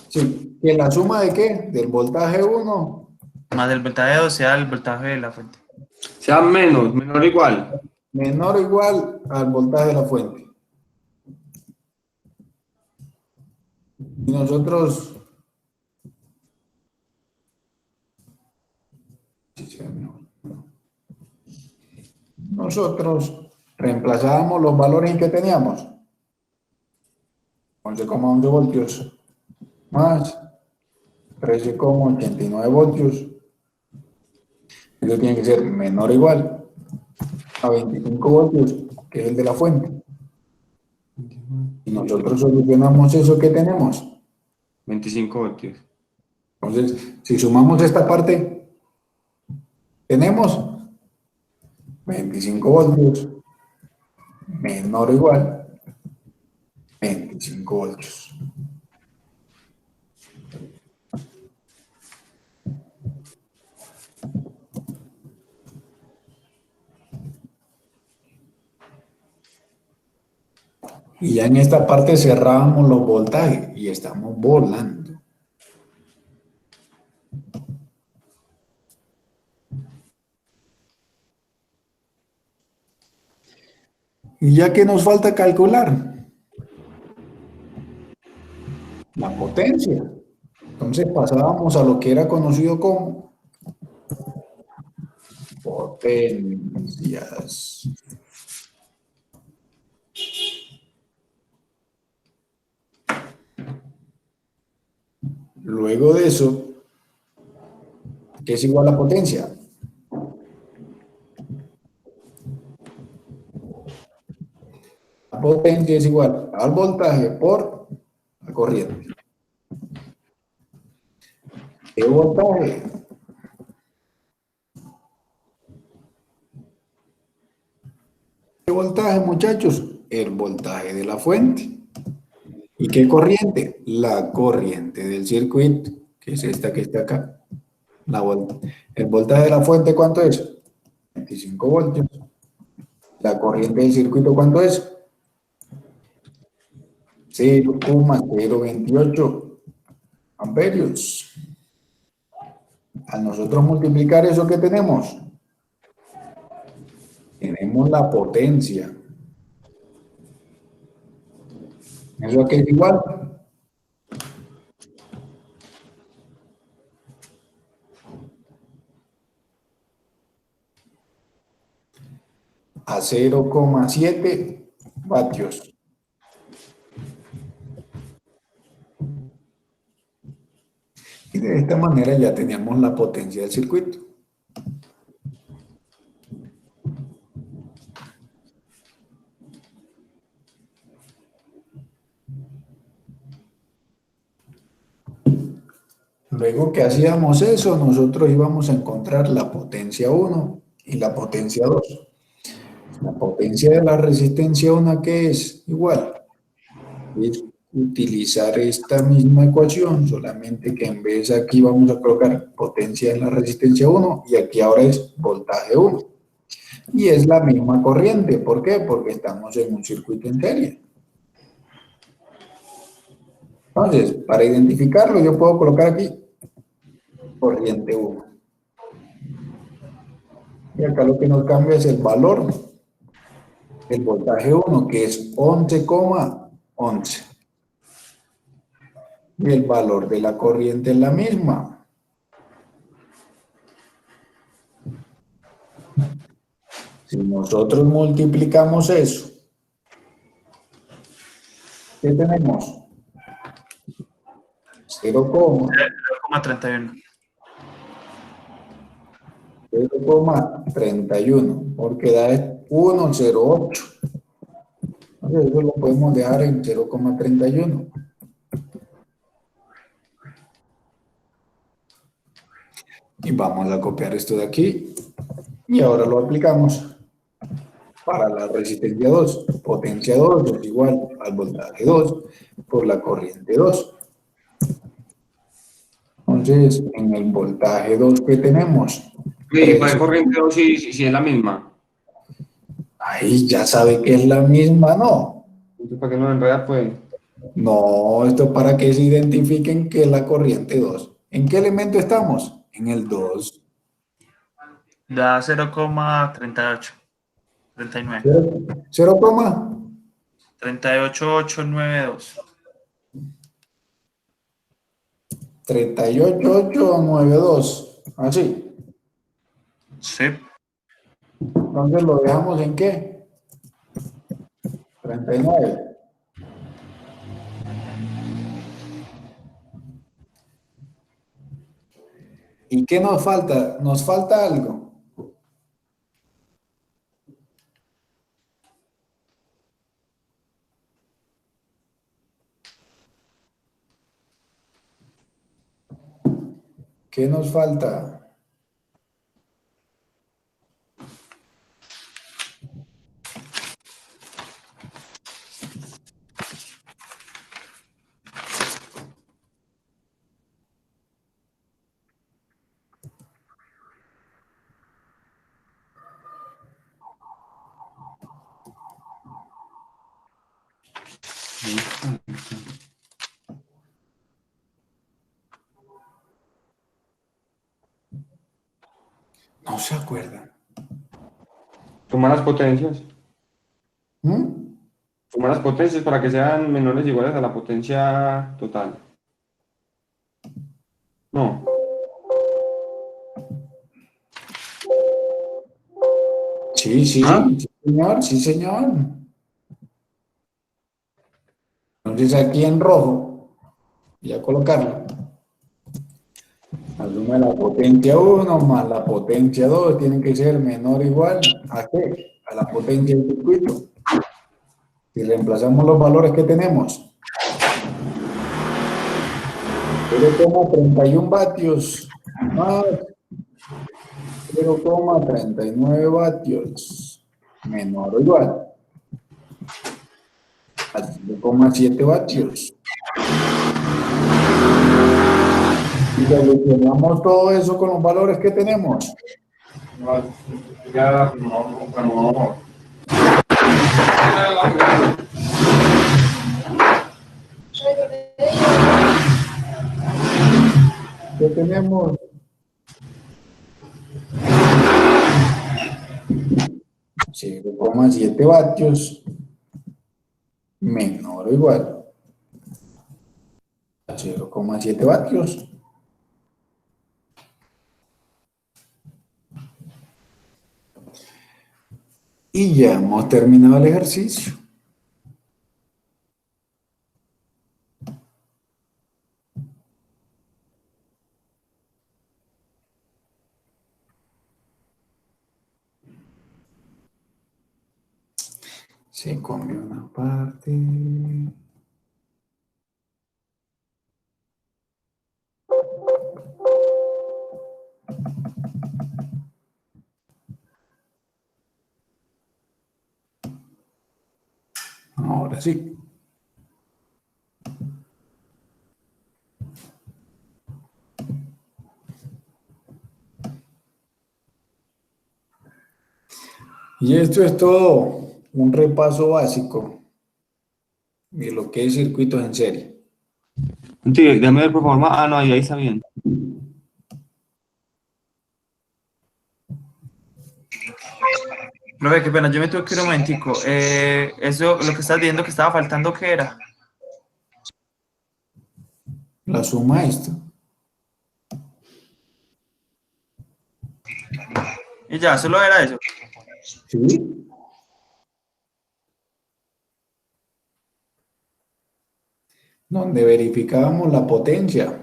Sí, que la suma de qué? Del voltaje 1 Más el voltaje de 2 sea el voltaje de la fuente. Sea menos, menor o igual. menor o igual al voltaje de la fuente. Y nosotros reemplazábamos los valores en que teníamos. 11,11 voltios más 13,89 voltios. Eso tiene que ser menor o igual a 25 voltios, que es el de la fuente. Y nosotros solucionamos eso que tenemos. 25 voltios. Entonces, si sumamos esta parte, tenemos 25 voltios menor o igual 25 voltios. Y ya en esta parte cerrábamos los voltajes y estamos volando. Y ya que nos falta calcular la potencia. Entonces pasábamos a lo que era conocido como potencias. Luego de eso, ¿qué es igual a potencia? La potencia es igual al voltaje por la corriente. ¿Qué voltaje? ¿Qué voltaje, muchachos? El voltaje de la fuente. ¿Y qué corriente? La corriente del circuito, que es esta que está acá. El voltaje de la fuente, ¿cuánto es? 25 voltios. La corriente del circuito, ¿cuánto es? 0,028 amperios. Al nosotros multiplicar eso que tenemos, tenemos la potencia. ¿Eso aquí es igual? A 0,7 vatios. Y de esta manera ya teníamos la potencia del circuito. Luego que hacíamos eso, nosotros íbamos a encontrar la potencia 1 y la potencia 2. La potencia de la resistencia 1, ¿qué es? Igual. Es utilizar esta misma ecuación, solamente que en vez aquí vamos a colocar potencia en la resistencia 1 y aquí ahora es voltaje 1. Y es la misma corriente. ¿Por qué? Porque estamos en un circuito en serie. Entonces, para identificarlo yo puedo colocar aquí corriente 1. Y acá lo que nos cambia es el valor del voltaje 1, que es 11,11. Y el valor de la corriente es la misma. Si nosotros multiplicamos eso, ¿qué tenemos? 0,31. 0,31, porque da 1,08. Entonces eso lo podemos dejar en 0,31. Y vamos a copiar esto de aquí. Y ahora lo aplicamos para la resistencia 2. Potencia 2 es igual al voltaje 2 por la corriente 2. Entonces, en el voltaje 2 que tenemos, ¿Y para corriente 2 si es la misma? ahí ya sabe que es la misma, ¿no? Entonces, ¿para qué no enreda, pues? No, esto es para que se identifiquen que es la corriente 2. ¿En qué elemento estamos? En el 2. Da 0,38. 39. 0, 38892. 38892. Así. Sí. Entonces lo dejamos en qué? 39. ¿Y qué nos falta? Nos falta algo. ¿Qué nos falta? No se acuerdan. Suma las potencias. ¿Mm? Suma las potencias para que sean menores o iguales a la potencia total. No. Sí, sí, ¿Ah? sí, señor, sí, señor. Entonces aquí en rojo, voy a colocarlo. La suma de la potencia 1 más la potencia 2 tienen que ser menor o igual a qué? A la potencia del circuito. Si reemplazamos los valores que tenemos, 0,31 vatios más 0,39 vatios menor o igual a 0,7 vatios. Y solucionamos todo eso con los valores que tenemos. Ya, no. ¿Qué tenemos? 0,7 vatios menor o igual a 0,7 vatios. Y ya hemos terminado el ejercicio. Se comió una parte. Ahora sí. Y esto es todo un repaso básico de lo que es circuitos en serie. Sí, déjame ver por favor. Ah, no, ahí está bien. Profe, qué pena, yo me tuve que ir un momentico. Eso, lo que estás viendo que estaba faltando, ¿qué era? La suma de esto. Y ya, solo era eso. ¿Sí? Donde verificábamos la potencia.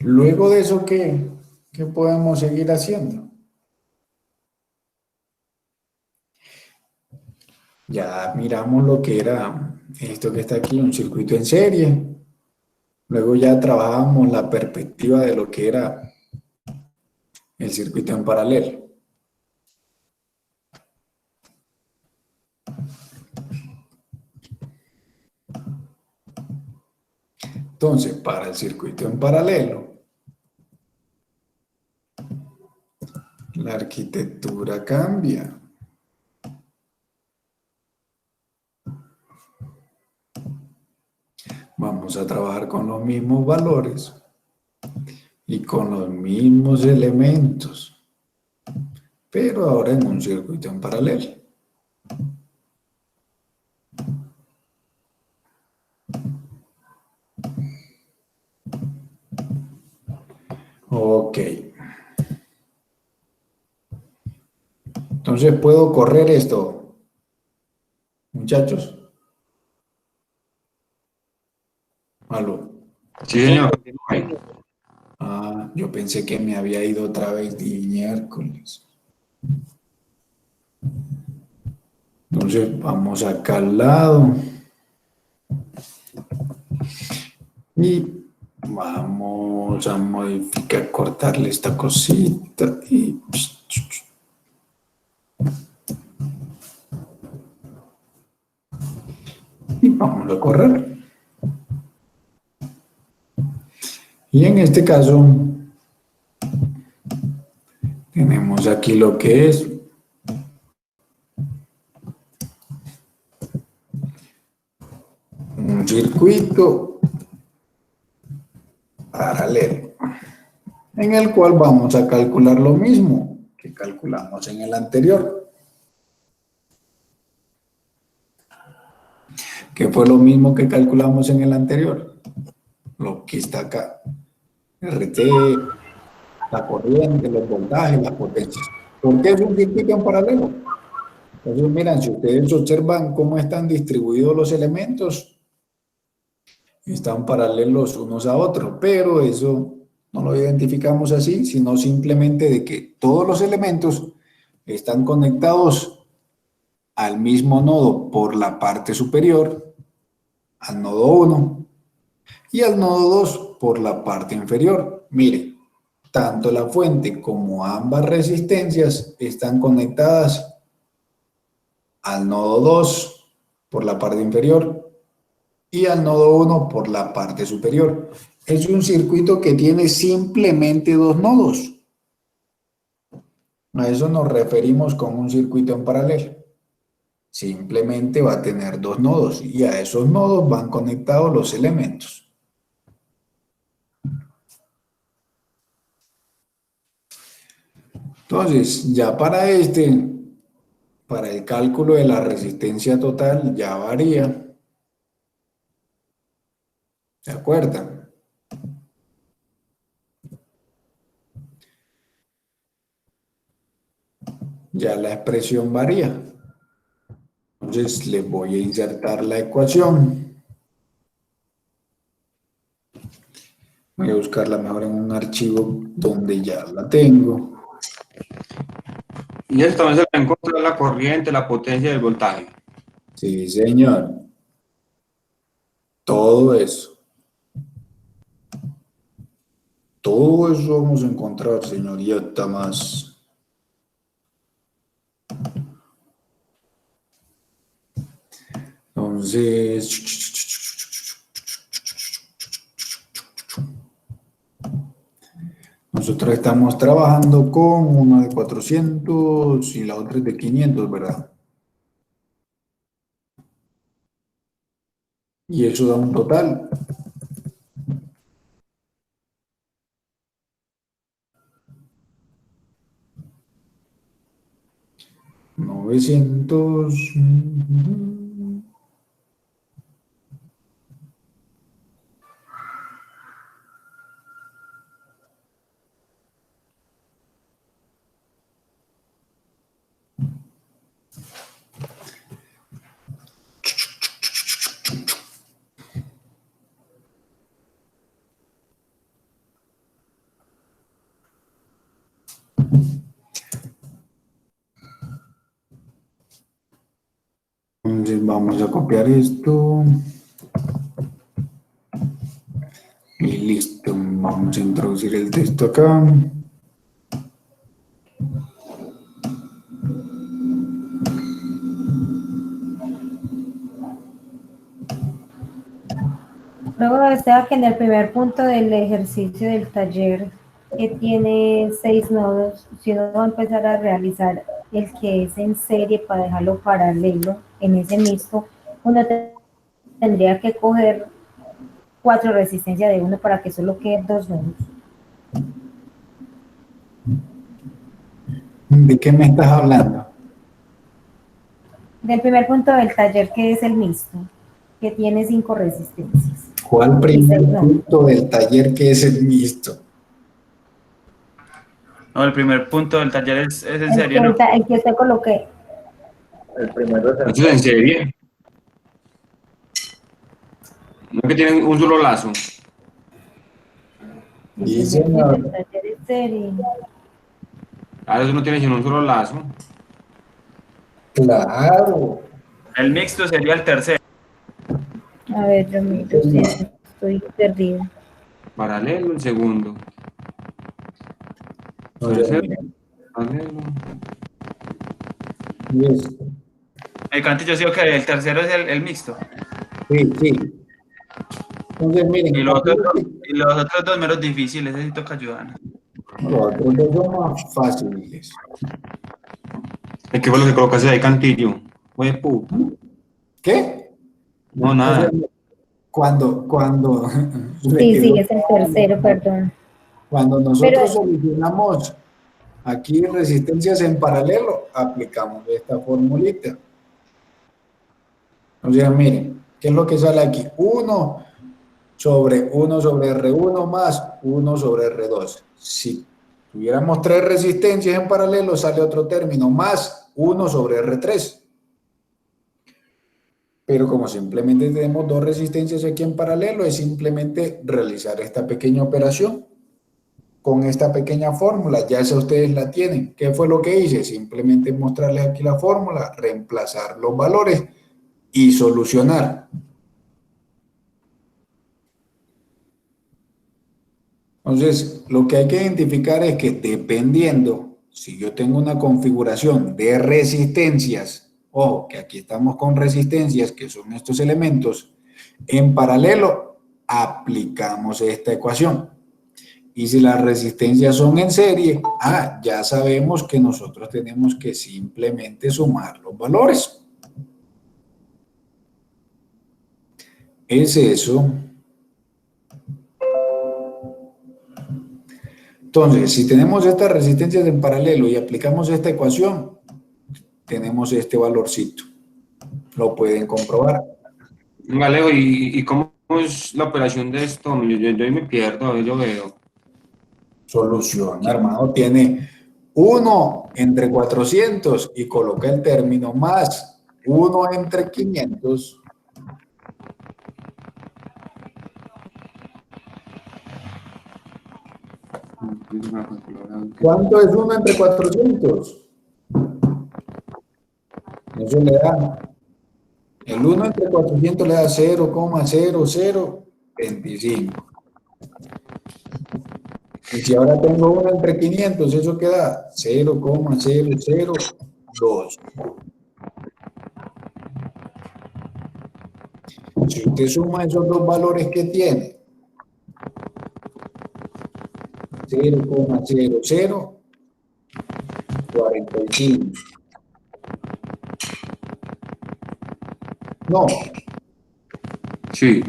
Luego de eso, ¿qué podemos seguir haciendo? Ya miramos lo que era esto que está aquí, un circuito en serie. Luego ya trabajábamos la perspectiva de lo que era el circuito en paralelo. Entonces, para el circuito en paralelo, la arquitectura cambia. Vamos a trabajar con los mismos valores y con los mismos elementos, pero ahora en un circuito en paralelo. Ok. Entonces puedo correr esto, muchachos. ¿Aló? Sí, señor. Ah, yo pensé que me había ido otra vez de miércoles. Entonces vamos acá al lado. Y vamos a modificar, cortarle esta cosita y... Y vamos a correr. Y en este caso, tenemos aquí lo que es un circuito paralelo, en el cual vamos a calcular lo mismo que calculamos en el anterior. ¿Qué fue lo mismo que calculamos en el anterior? Lo que está acá. RT, la corriente, los voltajes, las potencias. ¿Por qué es un circuito en paralelo? Entonces, miren, si ustedes observan cómo están distribuidos los elementos, están paralelos unos a otros, pero eso no lo identificamos así, sino simplemente de que todos los elementos están conectados al mismo nodo por la parte superior, al nodo 1, y al nodo 2 por la parte inferior. Mire, tanto la fuente como ambas resistencias están conectadas al nodo 2 por la parte inferior y al nodo 1 por la parte superior. Es un circuito que tiene simplemente dos nodos. A eso nos referimos con un circuito en paralelo. Simplemente va a tener dos nodos y a esos nodos van conectados los elementos. Entonces, ya para el cálculo de la resistencia total ya varía. ¿Se acuerdan? Ya la expresión varía. Entonces, les voy a insertar la ecuación. Voy a buscarla mejor en un archivo donde ya la tengo. Y eso también se va a encontrar la corriente, la potencia y el voltaje. Sí, señor. Todo eso. Todo eso vamos a encontrar, señorita más. Entonces, nosotros estamos trabajando con una de 400 y la otra es de 500, ¿verdad? Y eso da un total. $900. Entonces vamos a copiar esto. Y listo. Vamos a introducir el texto acá. Luego desea que en el primer punto del ejercicio del taller, que tiene 6 nodos, si uno va a empezar a realizar el que es en serie para dejarlo paralelo en ese mixto, uno tendría que coger 4 resistencias de uno para que solo queden 2 nodos. ¿De qué me estás hablando? Del primer punto del taller, que es el mixto, que tiene 5 resistencias. ¿Cuál primer punto del taller que es el mixto? No, el primer punto del taller es en serie, ¿no? El que usted coloqué. El primero ¿Esto es en serie? ¿No es que tienen un solo lazo? Sí, señor. El taller es serie. Ahora eso no tiene sino un solo lazo. Claro. El mixto sería el tercero. A ver, yo miro, sí, estoy perdida. Paralelo el segundo. Oye, Paralelo. Listo. El Cantillo sí, que el tercero es el mixto. Sí, sí. Entonces, miren. Y los otros dos menos difíciles, ese sí toca ayudar. Los otros dos son más fáciles. ¿Qué fue lo que colocaste ahí, Cantillo? Oye, puta. ¿Qué? No, nada. Cuando Sí, sí, es el tercero, perdón. Cuando nosotros Pero- solucionamos aquí resistencias en paralelo, aplicamos esta formulita. O sea, miren, ¿qué es lo que sale aquí? 1 sobre R1 más 1 sobre R2. Si tuviéramos 3 resistencias en paralelo, sale otro término, más 1 sobre R3. Pero como simplemente tenemos 2 resistencias aquí en paralelo, es simplemente realizar esta pequeña operación con esta pequeña fórmula. Ya esa ustedes la tienen. ¿Qué fue lo que hice? Simplemente mostrarles aquí la fórmula, reemplazar los valores y solucionar. Entonces, lo que hay que identificar es que dependiendo, si yo tengo una configuración de resistencias, ojo, que aquí estamos con resistencias, que son estos elementos, en paralelo, aplicamos esta ecuación. Y si las resistencias son en serie, ya sabemos que nosotros tenemos que simplemente sumar los valores. Es eso. Entonces, si tenemos estas resistencias en paralelo y aplicamos esta ecuación, tenemos este valorcito. Lo pueden comprobar. Alejo, ¿y cómo es la operación de esto? Yo ahí me pierdo, yo veo. Solución, hermano, tiene 1 entre 400 y coloca el término más 1 entre 500. ¿Cuánto es 1 entre 400? Eso le da. El 1 entre 400 le da 0,0025. Y si ahora tengo 1 entre 500, eso queda 0,002. Si usted suma esos dos valores que tiene, 0,0045. No. Sí.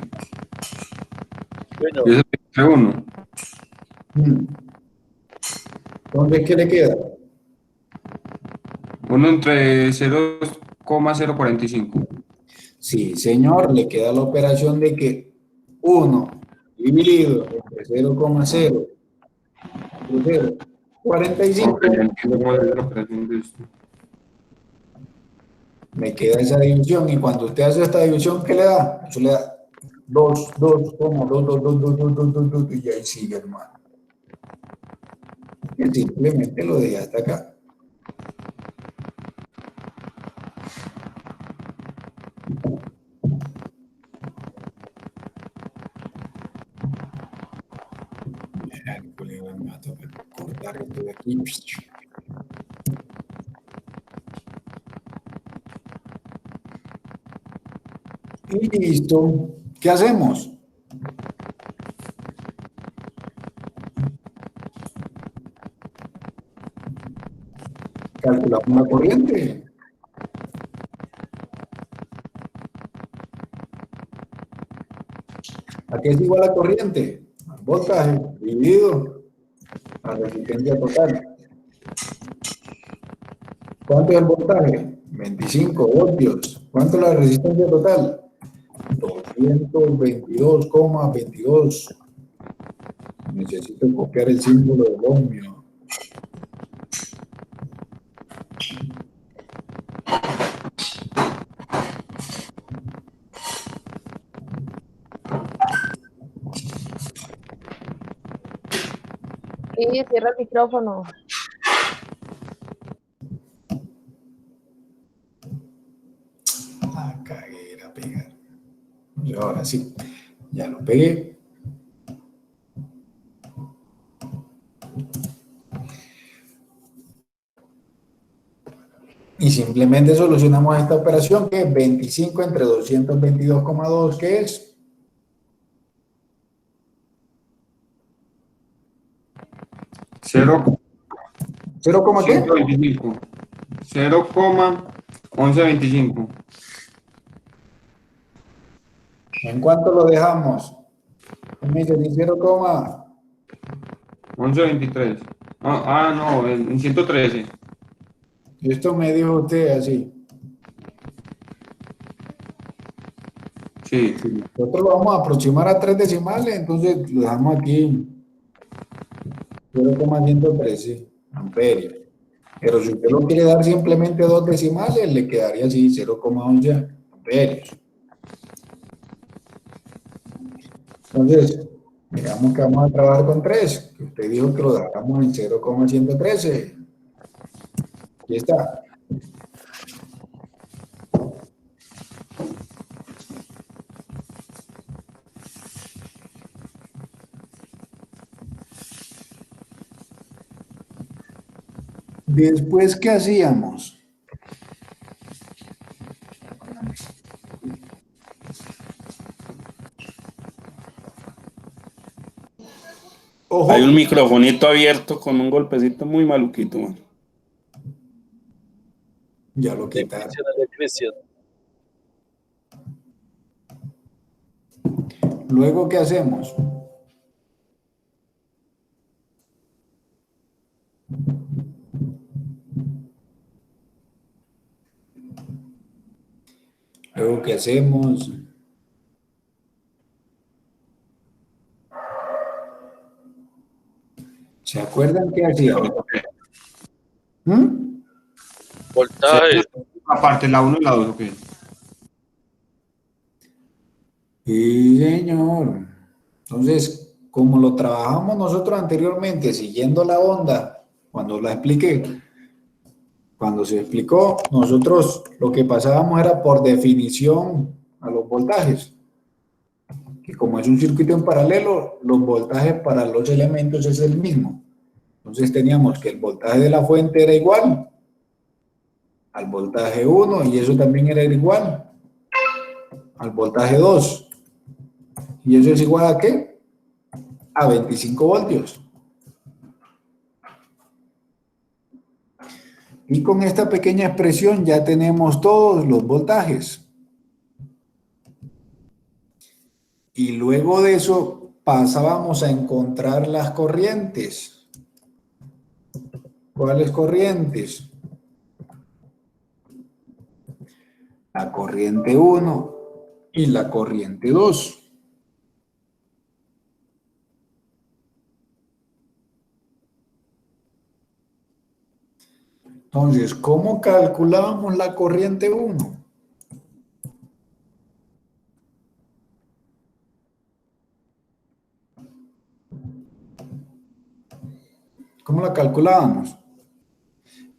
Bueno, Y ese es uno. Entonces, ¿qué le queda? Uno entre 0,045. Sí, señor, le queda la operación de que 1 dividido entre 0,045. Ok, ya entiendo cómo es la operación de esto. Me queda esa división y cuando usted hace esta división, ¿qué le da? Eso le da 2, y ahí sigue, hermano. Y simplemente lo dejé hasta acá. Me va a tocar cortar esto de aquí. Y listo. ¿Qué hacemos? Calculamos la corriente. ¿A qué es igual la corriente? Al voltaje dividido la resistencia total. ¿Cuánto es el voltaje? 25 voltios. ¿Cuánto es la resistencia total? 222,22. Necesito copiar el símbolo del ohmio. Sí, cierra el micrófono. La cagué, era pegar. Y ahora sí, ya lo pegué. Y simplemente solucionamos esta operación, que es 25 entre 222,2, ¿qué es? 0, ¿0, qué? 125. 0,1125. ¿En cuánto lo dejamos? Me dice 1123. No, en 113. Y esto me dijo usted así. Sí. Nosotros lo vamos a aproximar a 3 decimales, entonces lo dejamos aquí 0,113 amperios. Pero si usted lo quiere dar simplemente 2 decimales, le quedaría así 0,11 amperios. Entonces, digamos que vamos a trabajar con 3, que usted dijo que lo dejamos en 0,113. Aquí está. Después, ¿qué hacíamos? Ojo. Hay un microfonito abierto con un golpecito muy maluquito, man. Ya lo quitaron. Luego, ¿qué hacemos? Luego, ¿qué hacemos? ¿Se acuerdan qué hacíamos? Voltaje. Aparte, la 1 y la 2, ok. Sí, señor. Entonces, como lo trabajamos nosotros anteriormente, siguiendo la onda, cuando la expliqué, cuando se explicó, nosotros lo que pasábamos era por definición a los voltajes. Que como es un circuito en paralelo, los voltajes para los elementos es el mismo. Entonces teníamos que el voltaje de la fuente era igual al voltaje 1 y eso también era igual al voltaje 2. ¿Y eso es igual a qué? A 25 voltios. Y con esta pequeña expresión ya tenemos todos los voltajes. Y luego de eso pasábamos a encontrar las corrientes. ¿Cuáles corrientes? La corriente 1 y la corriente 2. Entonces, ¿cómo calculábamos la corriente 1? ¿Cómo la calculábamos?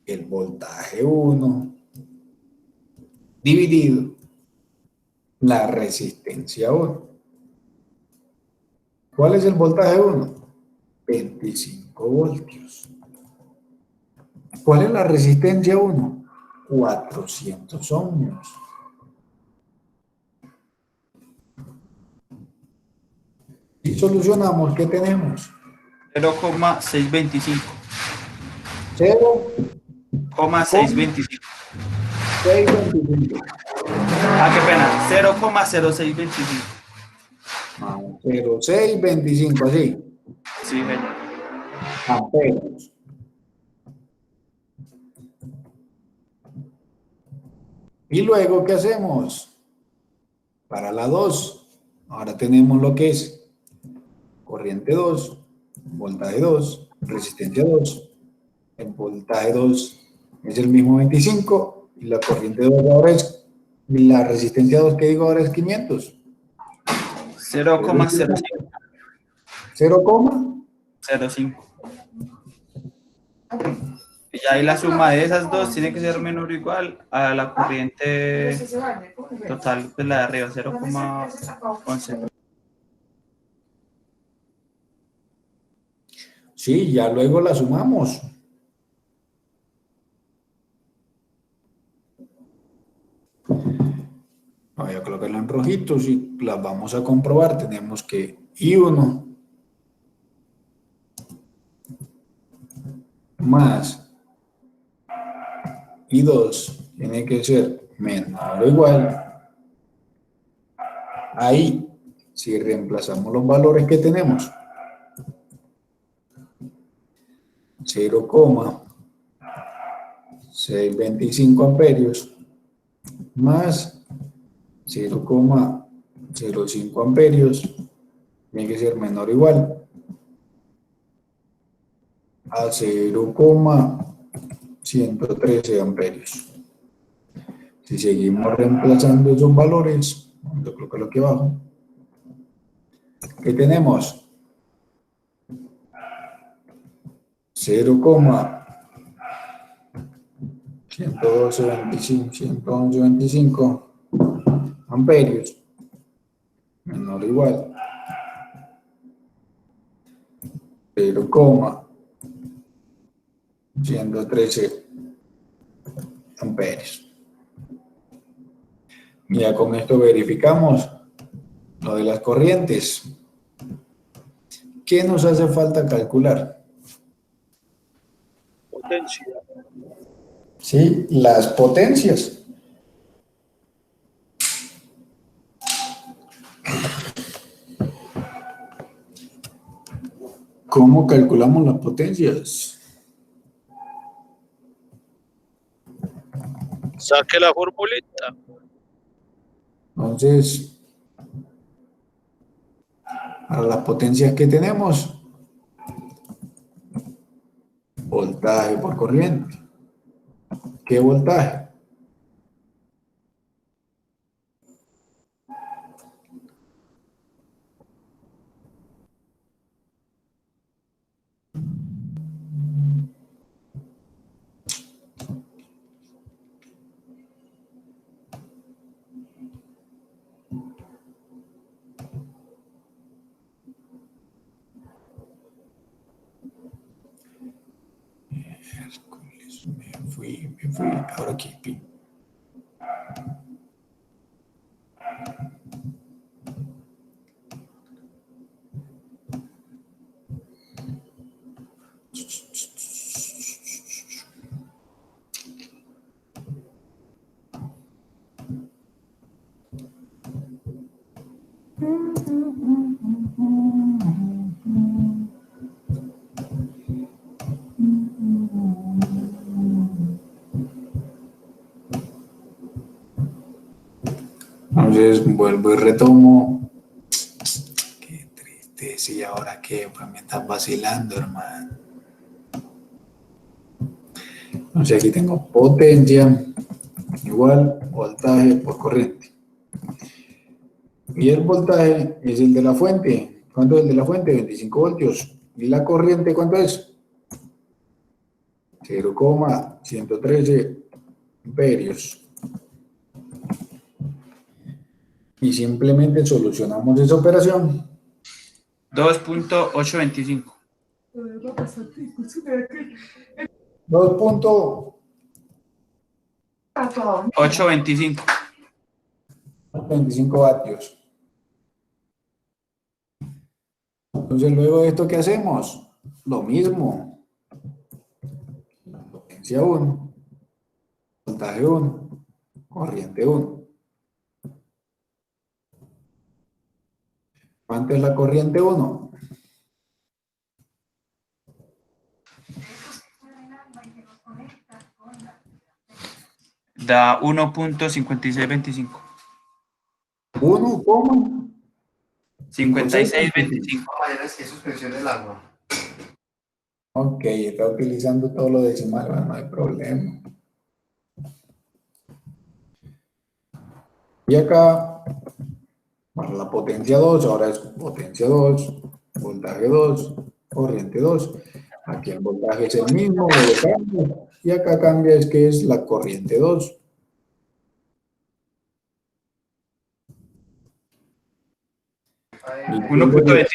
El voltaje 1 dividido la resistencia 1. ¿Cuál es el voltaje 1? 25 voltios. ¿Cuál es la resistencia 1? 400 ohmios. Y solucionamos, ¿qué tenemos? 0,625. 0,625. 625. Ah, qué pena. 0,0625. 0,625, así. Sí, señor. Amperes. Y luego, ¿qué hacemos? Para la 2, ahora tenemos lo que es corriente 2, voltaje 2, resistencia 2. El voltaje 2 es el mismo 25 y la corriente 2 ahora es, y la resistencia 2 que digo ahora es 500. 0,05. 0,05. Y ahí la suma de esas dos tiene que ser menor o igual a la corriente total de la de arriba, 0,11. Sí, ya luego la sumamos. Voy a colocarla en rojitos y las vamos a comprobar. Tenemos que I1 más I2 tiene que ser menor o igual. Ahí, si reemplazamos los valores que tenemos, 0,625 amperios más 0,05 amperios tiene que ser menor o igual a 0,113 amperios. Si seguimos reemplazando esos valores, vamos a colocarlo aquí abajo, ¿qué tenemos? 11125 amperios, menor o igual 0,113 amperios. Ya con esto verificamos lo de las corrientes. ¿Qué nos hace falta calcular? Potencia. Sí, las potencias. ¿Cómo calculamos las potencias? Saque la formulita. Entonces, para las potencias que tenemos, voltaje por corriente. ¿Qué voltaje? Me fui, ahora aquí. Entonces vuelvo y retomo. Qué tristeza, y ahora qué, pues me estás vacilando, hermano. Entonces aquí tengo potencia igual voltaje por corriente. Y el voltaje es el de la fuente. ¿Cuánto es el de la fuente? 25 voltios. ¿Y la corriente cuánto es? 0,113 amperios. Y simplemente solucionamos esa operación. 2.825. Dos punto 825. 25 vatios. Entonces, luego de esto, ¿qué hacemos? Lo mismo. Potencia 1, voltaje 1, corriente 1. ¿Cuánto es la corriente 1? Da 1.5625. 1,5625. Es que suspensión del agua. Ok, está utilizando todo lo decimal, bueno, no hay problema. Y acá, para la potencia 2, ahora es potencia 2, voltaje 2, corriente 2. Aquí el voltaje es el mismo, lo cambia, y acá cambia es que es la corriente 2. ¿1.25?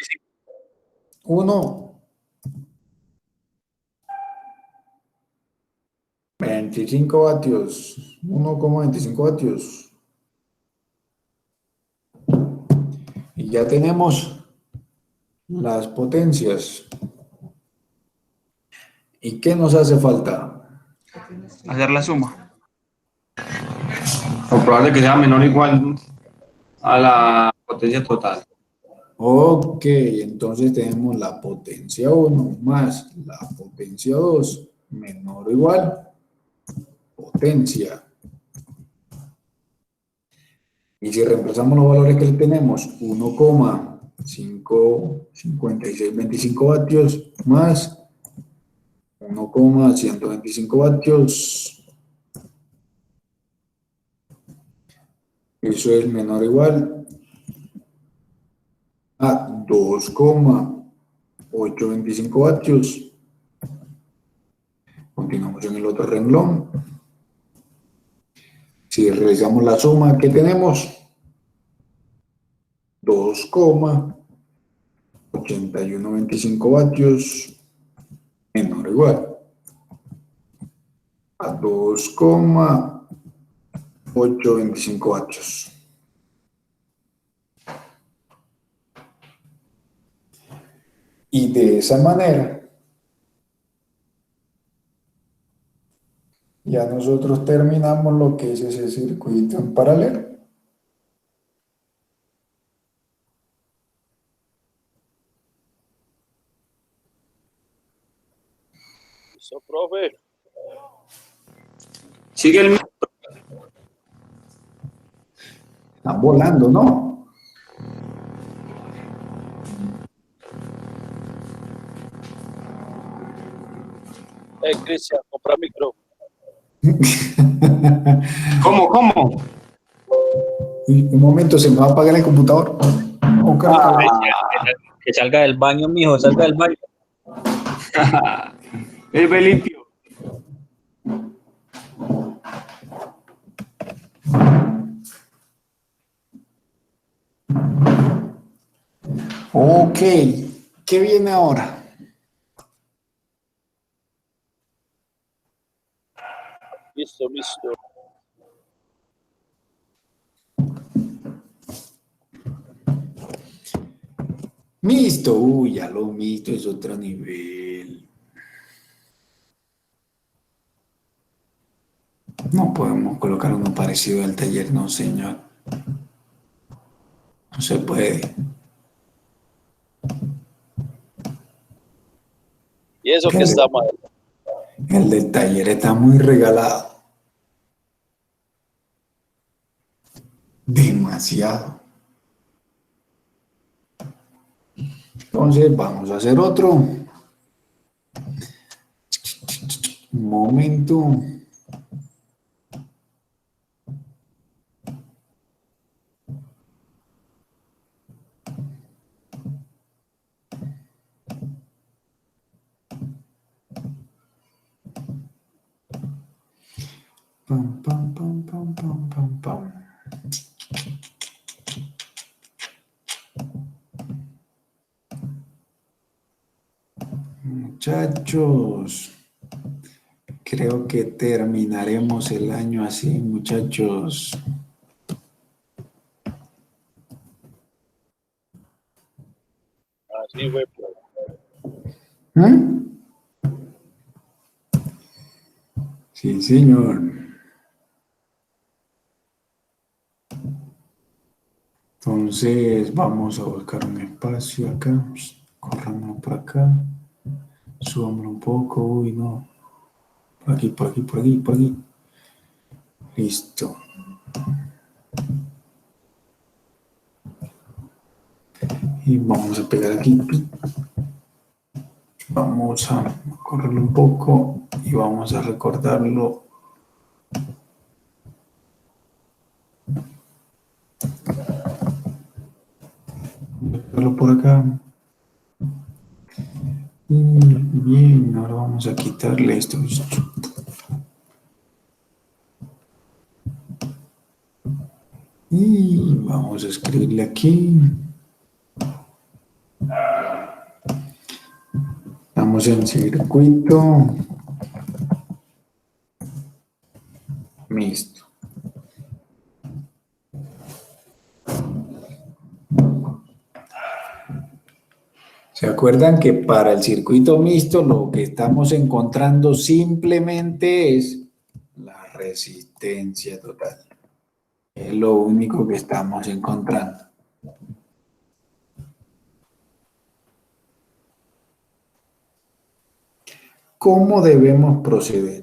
1,25 vatios, 1,25 vatios. Y ya tenemos las potencias. ¿Y qué nos hace falta? Hacer la suma. Comprobar que sea menor o igual a la potencia total. Ok, entonces tenemos la potencia 1 más la potencia 2 menor o igual potencia. Y si reemplazamos los valores que tenemos, 1,5625 vatios más 1,125 vatios, eso es menor o igual a 2,825 vatios. Continuamos en el otro renglón. Si realizamos la suma, ¿qué tenemos? 2,8125 vatios menor o igual a 2,825 vatios. Y de esa manera, ya nosotros terminamos lo que es ese circuito en paralelo. Listo, profe. Sigue el... Están volando, ¿no? Cristian, compra micrófono. ¿Cómo? Un momento, se me va a apagar el computador. Que salga del baño, mijo, salga del baño. El ve limpio. Ok, ¿qué viene ahora? Listo. Mixto, uy, ya lo mixto es otro nivel. No podemos colocar uno parecido al taller, no, señor. No se puede. Y eso que está mal. El del taller está muy regalado. Demasiado. Entonces vamos a hacer otro. Un momento. Pam, pam, pam, pam, pam, pam, pam. muchachos. Creo que terminaremos el año así, muchachos. Así fue. ¿Mm? Sí, señor. Entonces, vamos a buscar un espacio acá. Corramos por acá. Subámoslo un poco. Uy, no. Por aquí, por aquí, por aquí, por aquí. Listo. Y vamos a pegar aquí. Vamos a correrlo un poco y vamos a recortarlo. Verlo por acá. Y bien, ahora vamos a quitarle esto. Y vamos a escribirle aquí. Estamos en circuito mixto. ¿Se acuerdan que para el circuito mixto lo que estamos encontrando simplemente es la resistencia total? Es lo único que estamos encontrando. ¿Cómo debemos proceder?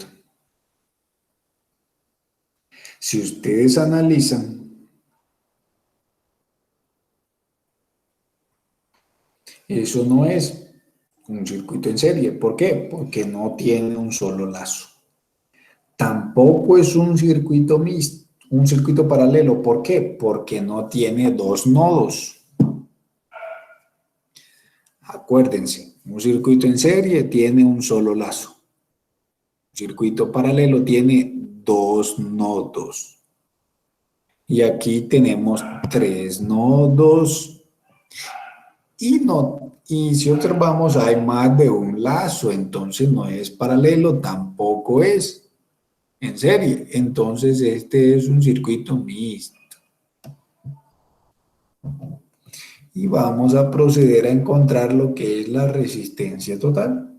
Si ustedes analizan, eso no es un circuito en serie. ¿Por qué? Porque no tiene un solo lazo. Tampoco es un circuito mixto, un circuito paralelo. ¿Por qué? Porque no tiene dos nodos. Acuérdense, un circuito en serie tiene un solo lazo. Un circuito paralelo tiene dos nodos. Y aquí tenemos tres nodos. Y si observamos, hay más de un lazo, entonces no es paralelo, tampoco es en serie. Entonces este es un circuito mixto. Y vamos a proceder a encontrar lo que es la resistencia total.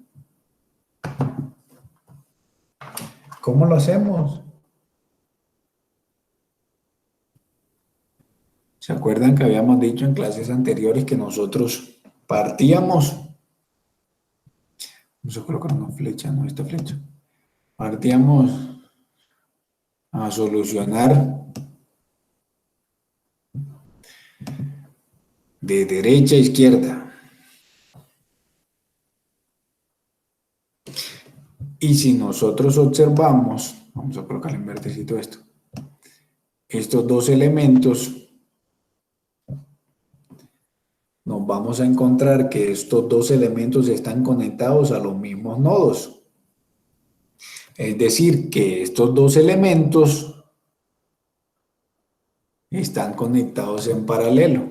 ¿Cómo lo hacemos? ¿Se acuerdan que habíamos dicho en clases anteriores que nosotros partíamos? Vamos a colocar una flecha, no esta flecha. Partíamos a solucionar de derecha a izquierda. Y si nosotros observamos, vamos a colocar en verdecito esto, estos dos elementos, nos vamos a encontrar que estos dos elementos están conectados a los mismos nodos. Es decir, que estos dos elementos están conectados en paralelo.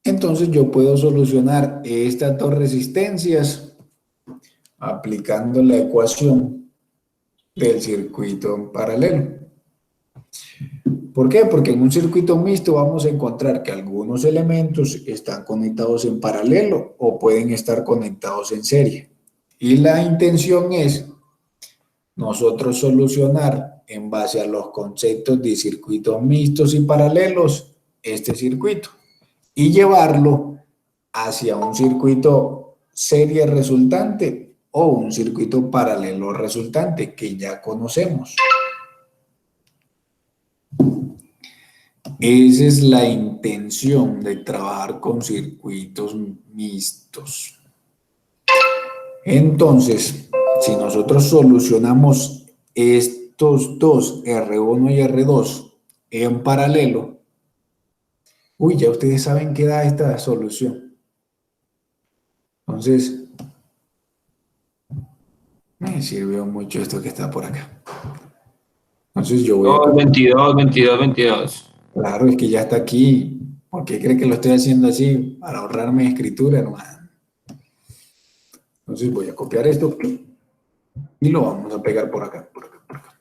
Entonces yo puedo solucionar estas dos resistencias aplicando la ecuación del circuito en paralelo. ¿Por qué? Porque en un circuito mixto vamos a encontrar que algunos elementos están conectados en paralelo o pueden estar conectados en serie. Y la intención es nosotros solucionar en base a los conceptos de circuitos mixtos y paralelos este circuito y llevarlo hacia un circuito serie resultante o un circuito paralelo resultante que ya conocemos. Esa es la intención de trabajar con circuitos mixtos. Entonces, si nosotros solucionamos estos dos, R1 y R2, en paralelo, uy, ya ustedes saben qué da esta solución. Entonces, me sirvió mucho esto que está por acá. Entonces yo voy a... 22. Claro, es que ya está aquí. ¿Por qué cree que lo estoy haciendo así? Para ahorrarme escritura, hermano. Entonces voy a copiar esto y lo vamos a pegar por acá, por acá, por acá.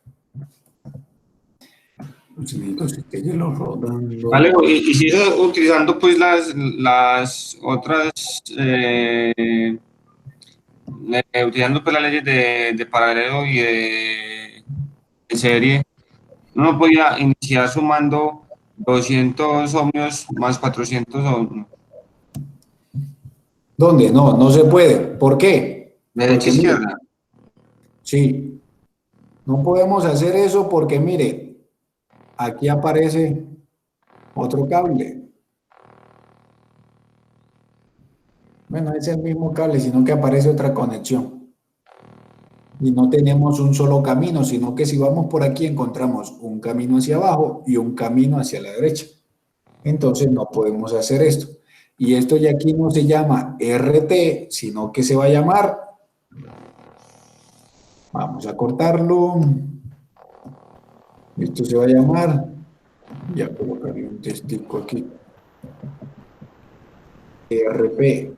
Entonces necesito que ya lo rodando. Vale, y si eso utilizando pues las otras, utilizando pues las leyes de paralelo y de serie, uno podía iniciar sumando 200 ohmios más 400 ohmios. ¿Dónde? No, no se puede. ¿Por qué? Derecha, izquierda. Sí. No podemos hacer eso porque, mire, aquí aparece otro cable. Bueno, es el mismo cable, sino que aparece otra conexión. Y no tenemos un solo camino, sino que si vamos por aquí encontramos un camino hacia abajo y un camino hacia la derecha. Entonces no podemos hacer esto. Y esto ya aquí no se llama RT, sino que se va a llamar, vamos a cortarlo, esto se va a llamar, ya colocaré un testigo aquí, RP,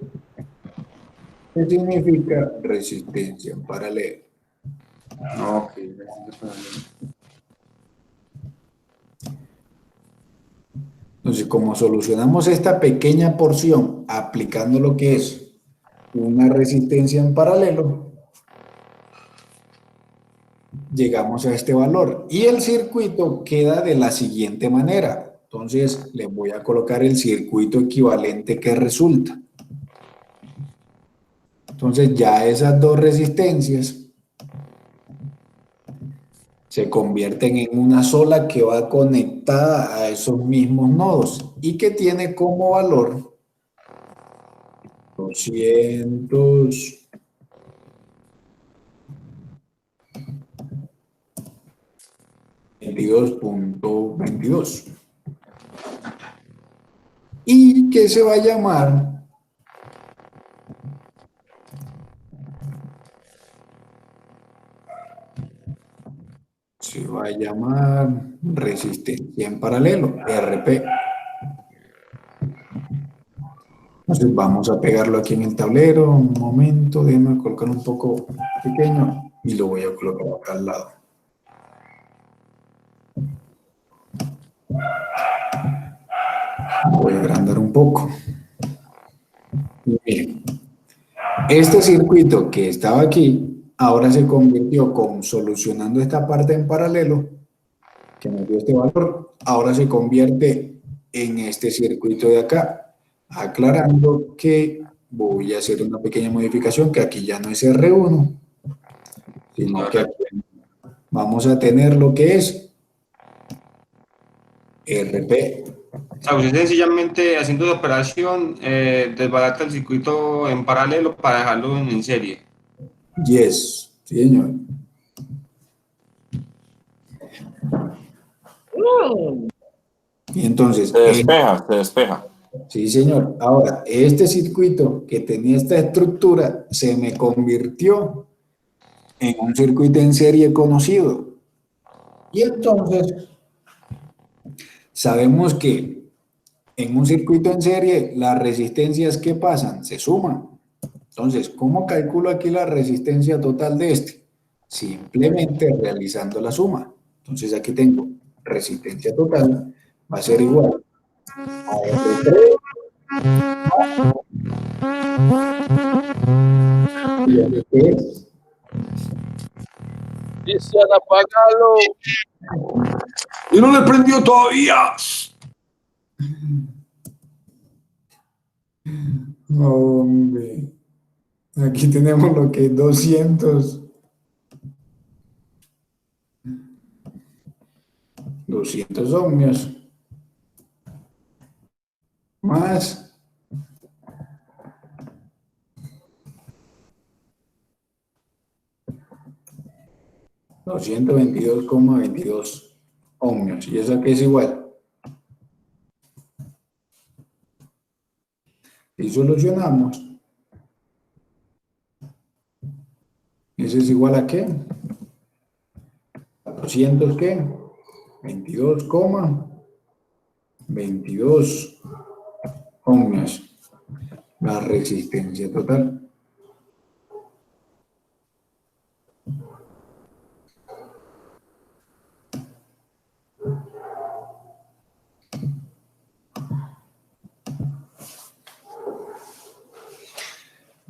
que significa resistencia en paralelo. Ok, Entonces, como solucionamos esta pequeña porción aplicando lo que es una resistencia en paralelo, llegamos a este valor y el circuito queda de la siguiente manera. Entonces, le voy a colocar el circuito equivalente que resulta. Entonces, ya esas dos resistencias se convierten en una sola que va conectada a esos mismos nodos y que tiene como valor 222.22 y que se va a llamar resistencia en paralelo, RP. Entonces vamos a pegarlo aquí en el tablero, un momento, déjame colocar un poco pequeño y lo voy a colocar acá al lado. Voy a agrandar un poco. Y miren, este circuito que estaba aquí, ahora se convirtió con solucionando esta parte en paralelo, que nos dio este valor, ahora se convierte en este circuito de acá, aclarando que voy a hacer una pequeña modificación, que aquí ya no es R1, sino que aquí vamos a tener lo que es RP. O sea, usted sencillamente haciendo la operación desbarata el circuito en paralelo para dejarlo en serie. Yes, sí, señor. Y entonces... Se despeja, se despeja. Sí, señor. Ahora, este circuito que tenía esta estructura se me convirtió en un circuito en serie conocido. Y entonces, sabemos que en un circuito en serie, las resistencias que pasan se suman. Entonces, ¿cómo calculo aquí la resistencia total de este? Simplemente realizando la suma. Entonces, aquí tengo resistencia total, va a ser igual a R3 y R3. Cristian, apágalo. Y no le prendió todavía. Hombre. Aquí tenemos lo que es 200 ohmios más 222,22 ohmios. ¿Y eso aquí es igual? Y solucionamos. ¿Eso es igual a qué? 400 ¿qué? 22,22 ohmios. La resistencia total.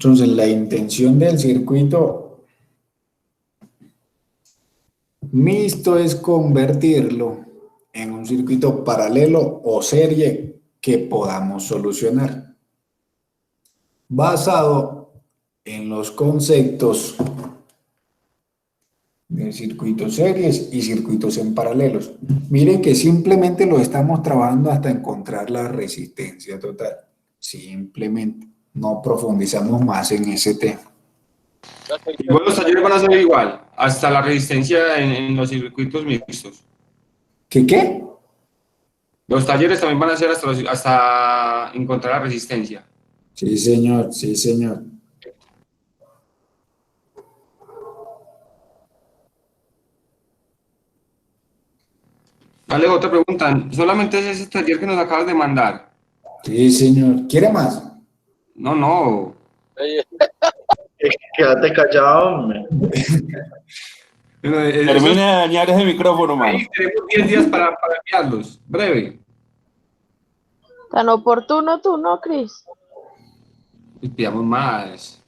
Entonces, la intención del circuito mixto es convertirlo en un circuito paralelo o serie que podamos solucionar, basado en los conceptos de circuitos series y circuitos en paralelos. Miren que simplemente lo estamos trabajando hasta encontrar la resistencia total. Simplemente no profundizamos más en ese tema. Igual los talleres van a ser igual, hasta la resistencia en los circuitos mixtos. ¿Qué? Los talleres también van a ser hasta encontrar la resistencia. Sí, señor, sí, señor. Vale, otra pregunta. ¿Solamente es ese taller que nos acabas de mandar? Sí, señor. ¿Quiere más? No. Quédate callado, hombre. Termine de dañar ese micrófono, man. Tenemos 10 días para enviarlos. Breve. Tan oportuno tú, ¿no, Cris? Y pidamos más.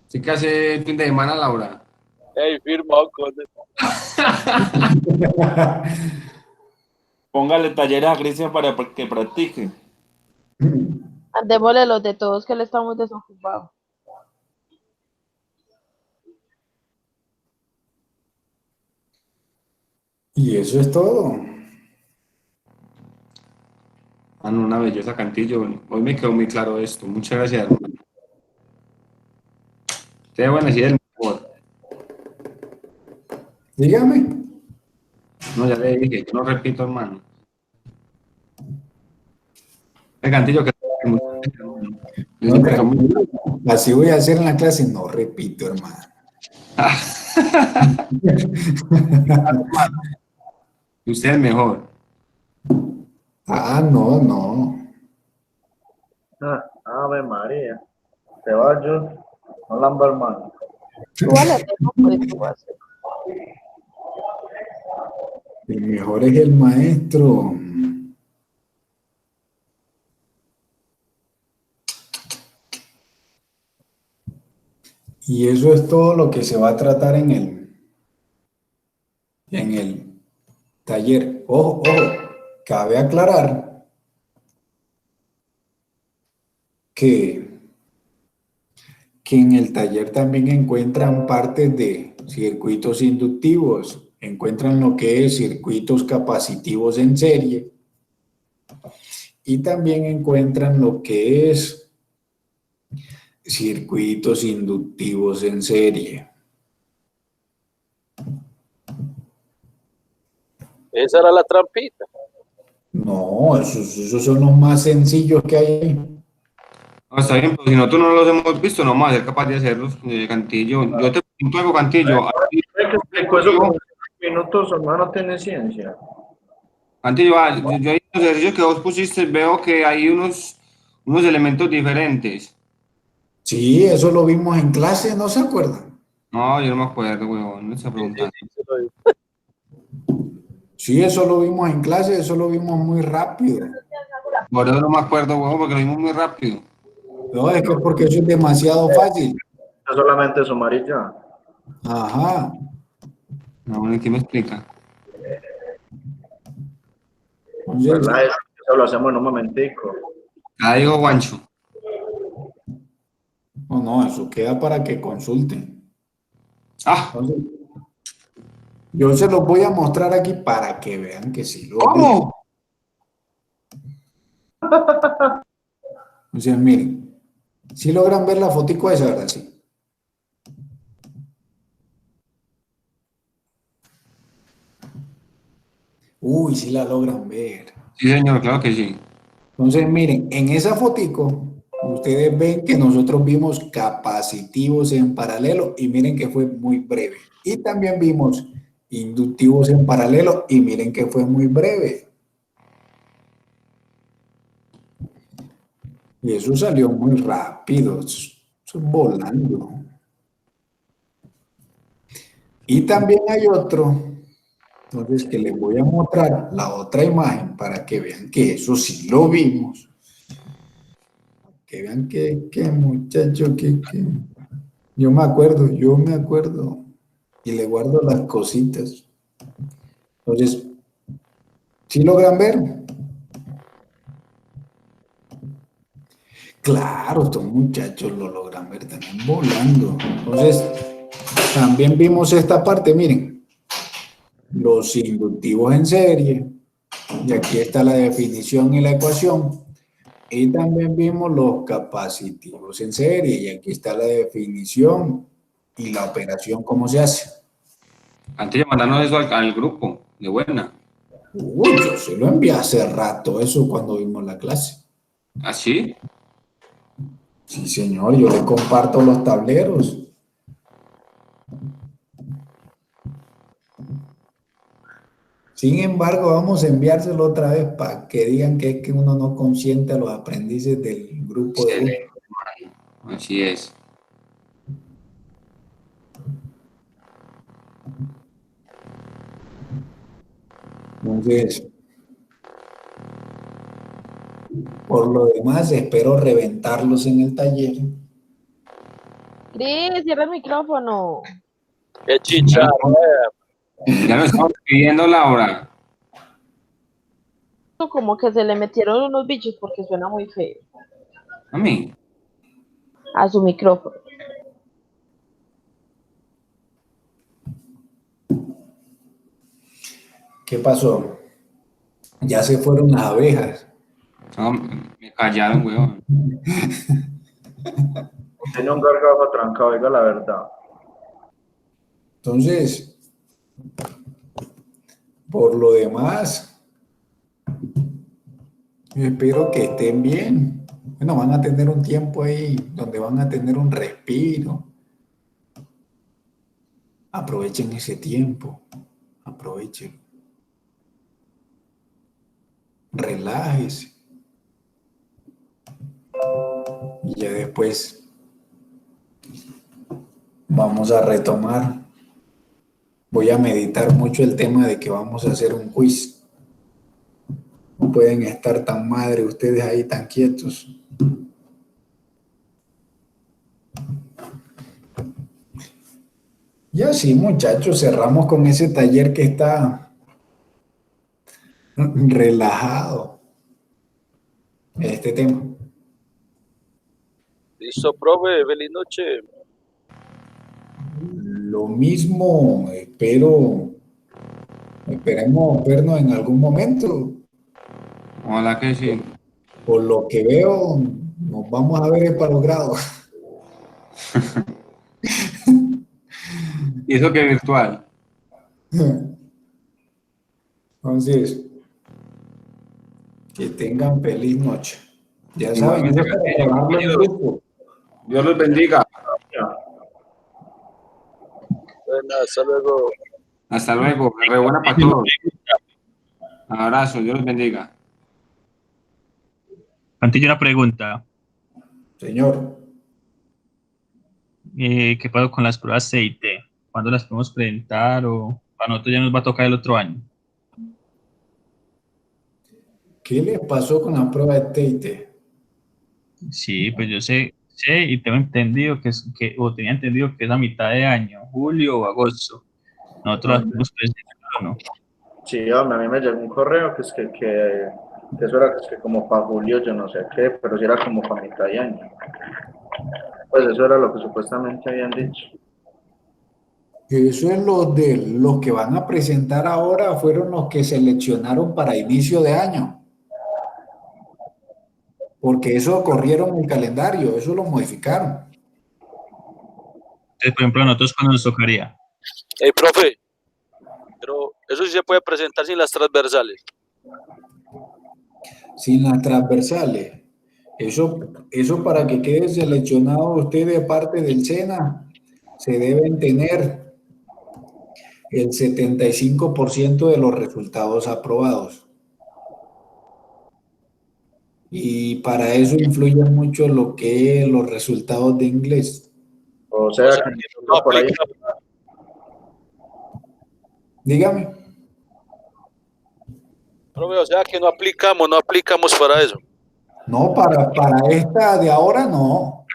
¿Sí que hace el fin de semana, Laura? Ey, firma, coño. Póngale talleres a Cristian para que practique. Démosle los de todos que le estamos desocupados. Y eso es todo. No, una belleza, Cantillo. Hoy me quedó muy claro esto. Muchas gracias, hermano. Te debo decir el mejor. Dígame. No, ya le dije, yo no repito, hermano. Cantillo, que así voy a hacer en la clase, no repito, hermano. Usted es mejor. No. Ave María. Ceballos, no lamba hermano. El mejor es el maestro. Y eso es todo lo que se va a tratar en el taller. Ojo, cabe aclarar que en el taller también encuentran partes de circuitos inductivos, encuentran lo que es circuitos capacitivos en serie y también encuentran lo que es circuitos inductivos en serie. Esa era la trampita. No, esos son los más sencillos que hay ahí. No, está bien, pero si nosotros no los hemos visto, no vamos a ser capaz de hacerlos, Cantillo. Yo te pregunto algo, Cantillo. Minutos, hermano, tiene ciencia. Cantillo, yo en los ejercicios que vos pusiste veo que hay unos elementos diferentes. Sí, eso lo vimos en clase, ¿no se acuerdan? No, yo no me acuerdo, huevón, no está preguntando. Sí, eso lo vimos en clase, eso lo vimos muy rápido. Por eso no me acuerdo, huevón, porque lo vimos muy rápido. No, es que porque eso es demasiado fácil. Solamente sumar y ya. Ajá. No, bueno, ¿quién me explica? ¿Verdad? Eso lo hacemos en un momentico. Digo, Guancho. No, eso queda para que consulten. Entonces, yo se los voy a mostrar aquí para que vean que sí lo vi. ¿Cómo? O sea, miren, si logran ver la fotico esa, ¿verdad? Sí. Uy, sí la logran ver. Sí, señor, claro que sí. Entonces, miren, en esa fotico, ustedes ven que nosotros vimos capacitivos en paralelo y miren que fue muy breve. Y también vimos inductivos en paralelo y miren que fue muy breve. Y eso salió muy rápido, eso es volando. Y también hay otro, entonces que les voy a mostrar la otra imagen para que vean que eso sí lo vimos. que vean que muchacho, que yo me acuerdo, y le guardo las cositas. Entonces, ¿sí logran ver? Claro, estos muchachos lo logran ver también volando. Entonces, también vimos esta parte, miren, los inductivos en serie, y aquí está la definición y la ecuación, y también vimos los capacitivos en serie, y aquí está la definición y la operación, cómo se hace. Antes de mandarnos eso al grupo, de buena. Uy, yo se lo envié hace rato, eso cuando vimos la clase. ¿Ah, sí? Sí, señor, yo le comparto los tableros. Sin embargo, vamos a enviárselo otra vez para que digan que es que uno no consiente a los aprendices del grupo de uno. Así es. Entonces, por lo demás, espero reventarlos en el taller. Cris, cierra el micrófono. ¡Qué chicharro! Ya lo estamos pidiendo, Laura. Como que se le metieron unos bichos porque suena muy feo. A mí. A su micrófono. ¿Qué pasó? Ya se fueron las abejas. No, me callaron, weón. Tiene un gargajo trancado, oiga la verdad. Entonces, por lo demás, yo espero que estén bien. Bueno, van a tener un tiempo ahí donde van a tener un respiro. Aprovechen ese tiempo. Aprovechen. Relájese. Y ya después vamos a retomar. Voy a meditar mucho el tema de que vamos a hacer un quiz. No pueden estar tan madre ustedes ahí tan quietos. Y así, muchachos, cerramos con ese taller que está relajado. Este tema. Listo, profe, feliz noche. Lo mismo, esperemos vernos en algún momento. Ojalá que sí. Por lo que veo, nos vamos a ver para los grados. ¿Y eso que virtual? Entonces, que tengan feliz noche. Ya saben, Dios los bendiga. Bueno, hasta luego. Hasta luego. Re buena para todos. Abrazo. Dios los bendiga. Antes una pregunta. Señor. ¿Qué pasó con las pruebas CIT? ¿Cuándo las podemos presentar o para nosotros ya nos va a tocar el otro año? ¿Qué les pasó con la prueba de TIT? Sí, pues yo sé y tengo entendido tenía entendido que es a mitad de año, julio o agosto. Nosotros las podemos presentar o no. Sí, hombre, a mí me llegó un correo que es que eso era que como para julio, yo no sé qué, pero sí era como para mitad de año. Pues eso era lo que supuestamente habían dicho. Eso es los que van a presentar ahora, fueron los que seleccionaron para inicio de año. Porque eso corrieron el calendario, eso lo modificaron. Entonces, por ejemplo, a nosotros cuando nos tocaría. Hey, profe, pero eso sí se puede presentar sin las transversales. Sin las transversales. Eso para que quede seleccionado usted de parte del SENA, se deben tener el 75% de los resultados aprobados. Y para eso influye mucho lo que es los resultados de inglés. O sea, que no por ahí. Dígame. Profe, o sea que no aplicamos para eso. No, para esta de ahora no.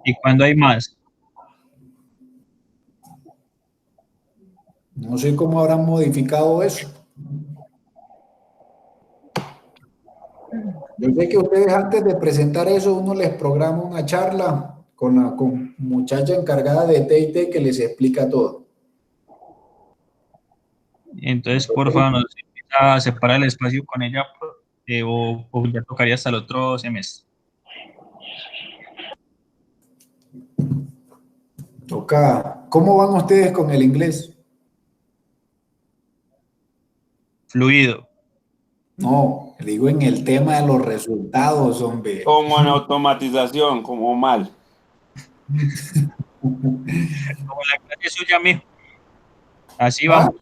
¿Y cuándo hay más? No sé cómo habrán modificado eso. Yo sé que ustedes antes de presentar eso, uno les programa una charla con la muchacha encargada de T&T que les explica todo. Entonces, por favor, nos invita a separar el espacio con ella o ya tocaría hasta el otro semestre. Toca. ¿Cómo van ustedes con el inglés? Fluido. No, Digo en el tema de los resultados, hombre. como en automatización, como mal. Como la clase suya, mijo. Así ¿Ah? vamos.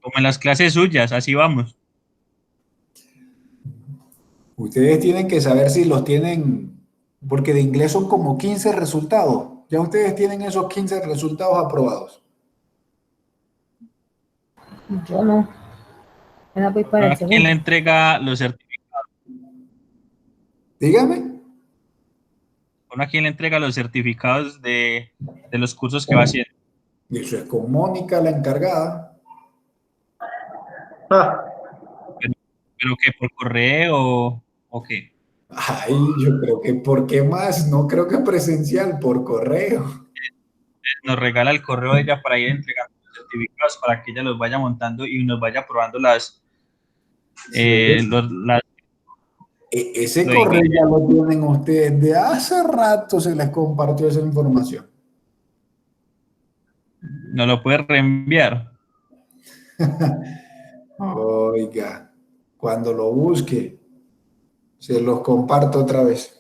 Como en las clases suyas, así vamos. Ustedes tienen que saber si los tienen, porque de inglés son como 15 resultados. Ya ustedes tienen esos 15 resultados aprobados. Yo no. Apenas voy para el ¿A quién segundo. le entrega los certificados? Dígame. ¿A quién le entrega los certificados de los cursos que va haciendo? Y eso es con Mónica, la encargada. ¿Pero qué? ¿Por correo o qué? Ay, yo creo que ¿por qué más? No creo que presencial, por correo. Nos regala el correo de ella para ir entregando los certificados para que ella los vaya montando y nos vaya probando las... Ese lo correo inglés. ya lo tienen ustedes. De hace rato se les compartió esa información. ¿No lo puede reenviar? Oiga, cuando lo busque, se los comparto otra vez.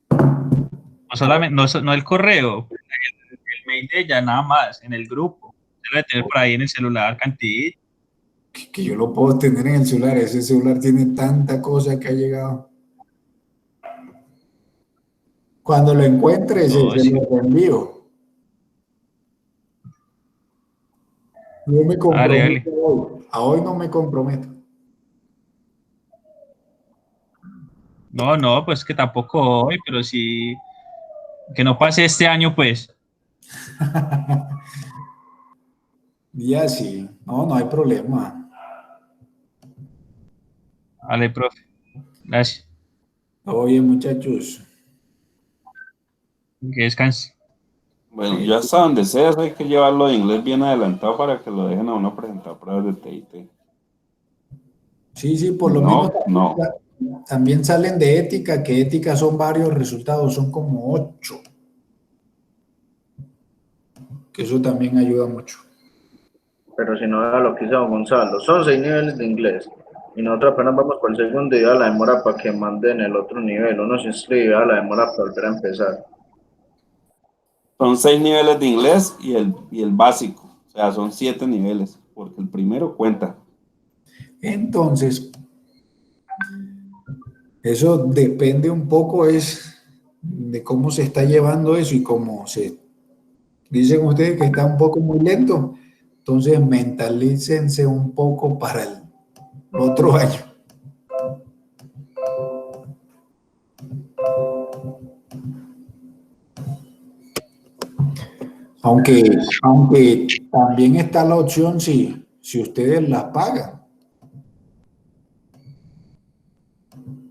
No solamente, no el correo, el mail de ella, nada más, en el grupo. Se lo debe tener por ahí en el celular, cantidad. Que yo lo puedo tener en el celular. Ese celular tiene tanta cosa que ha llegado. Cuando lo encuentre, se lo envío. No me comprometo hoy. A hoy no me comprometo. No, pues que tampoco hoy, pero sí que no pase este año, pues. Ya sí. No hay problema. Vale, profe. Gracias. Todo bien, muchachos. Que descanse. Bueno, ya hasta donde sea, hay que llevarlo de inglés bien adelantado para que lo dejen a uno presentar pruebas de TIT. Sí, por lo menos también salen de ética, que ética son varios resultados, son como 8. Que eso también ayuda mucho. Pero si no era lo que hizo don Gonzalo, son 6 niveles de inglés. Y nosotros apenas vamos por el segundo y da la demora para que manden el otro nivel. Uno se inscribe, da la demora para volver a empezar. Son 6 niveles de inglés y el básico. O sea, son 7 niveles, porque el primero cuenta. Entonces, eso depende un poco de cómo se está llevando eso y cómo se dicen ustedes que está un poco muy lento. Entonces, mentalícense un poco para el otro año. Aunque también está la opción si ustedes las pagan.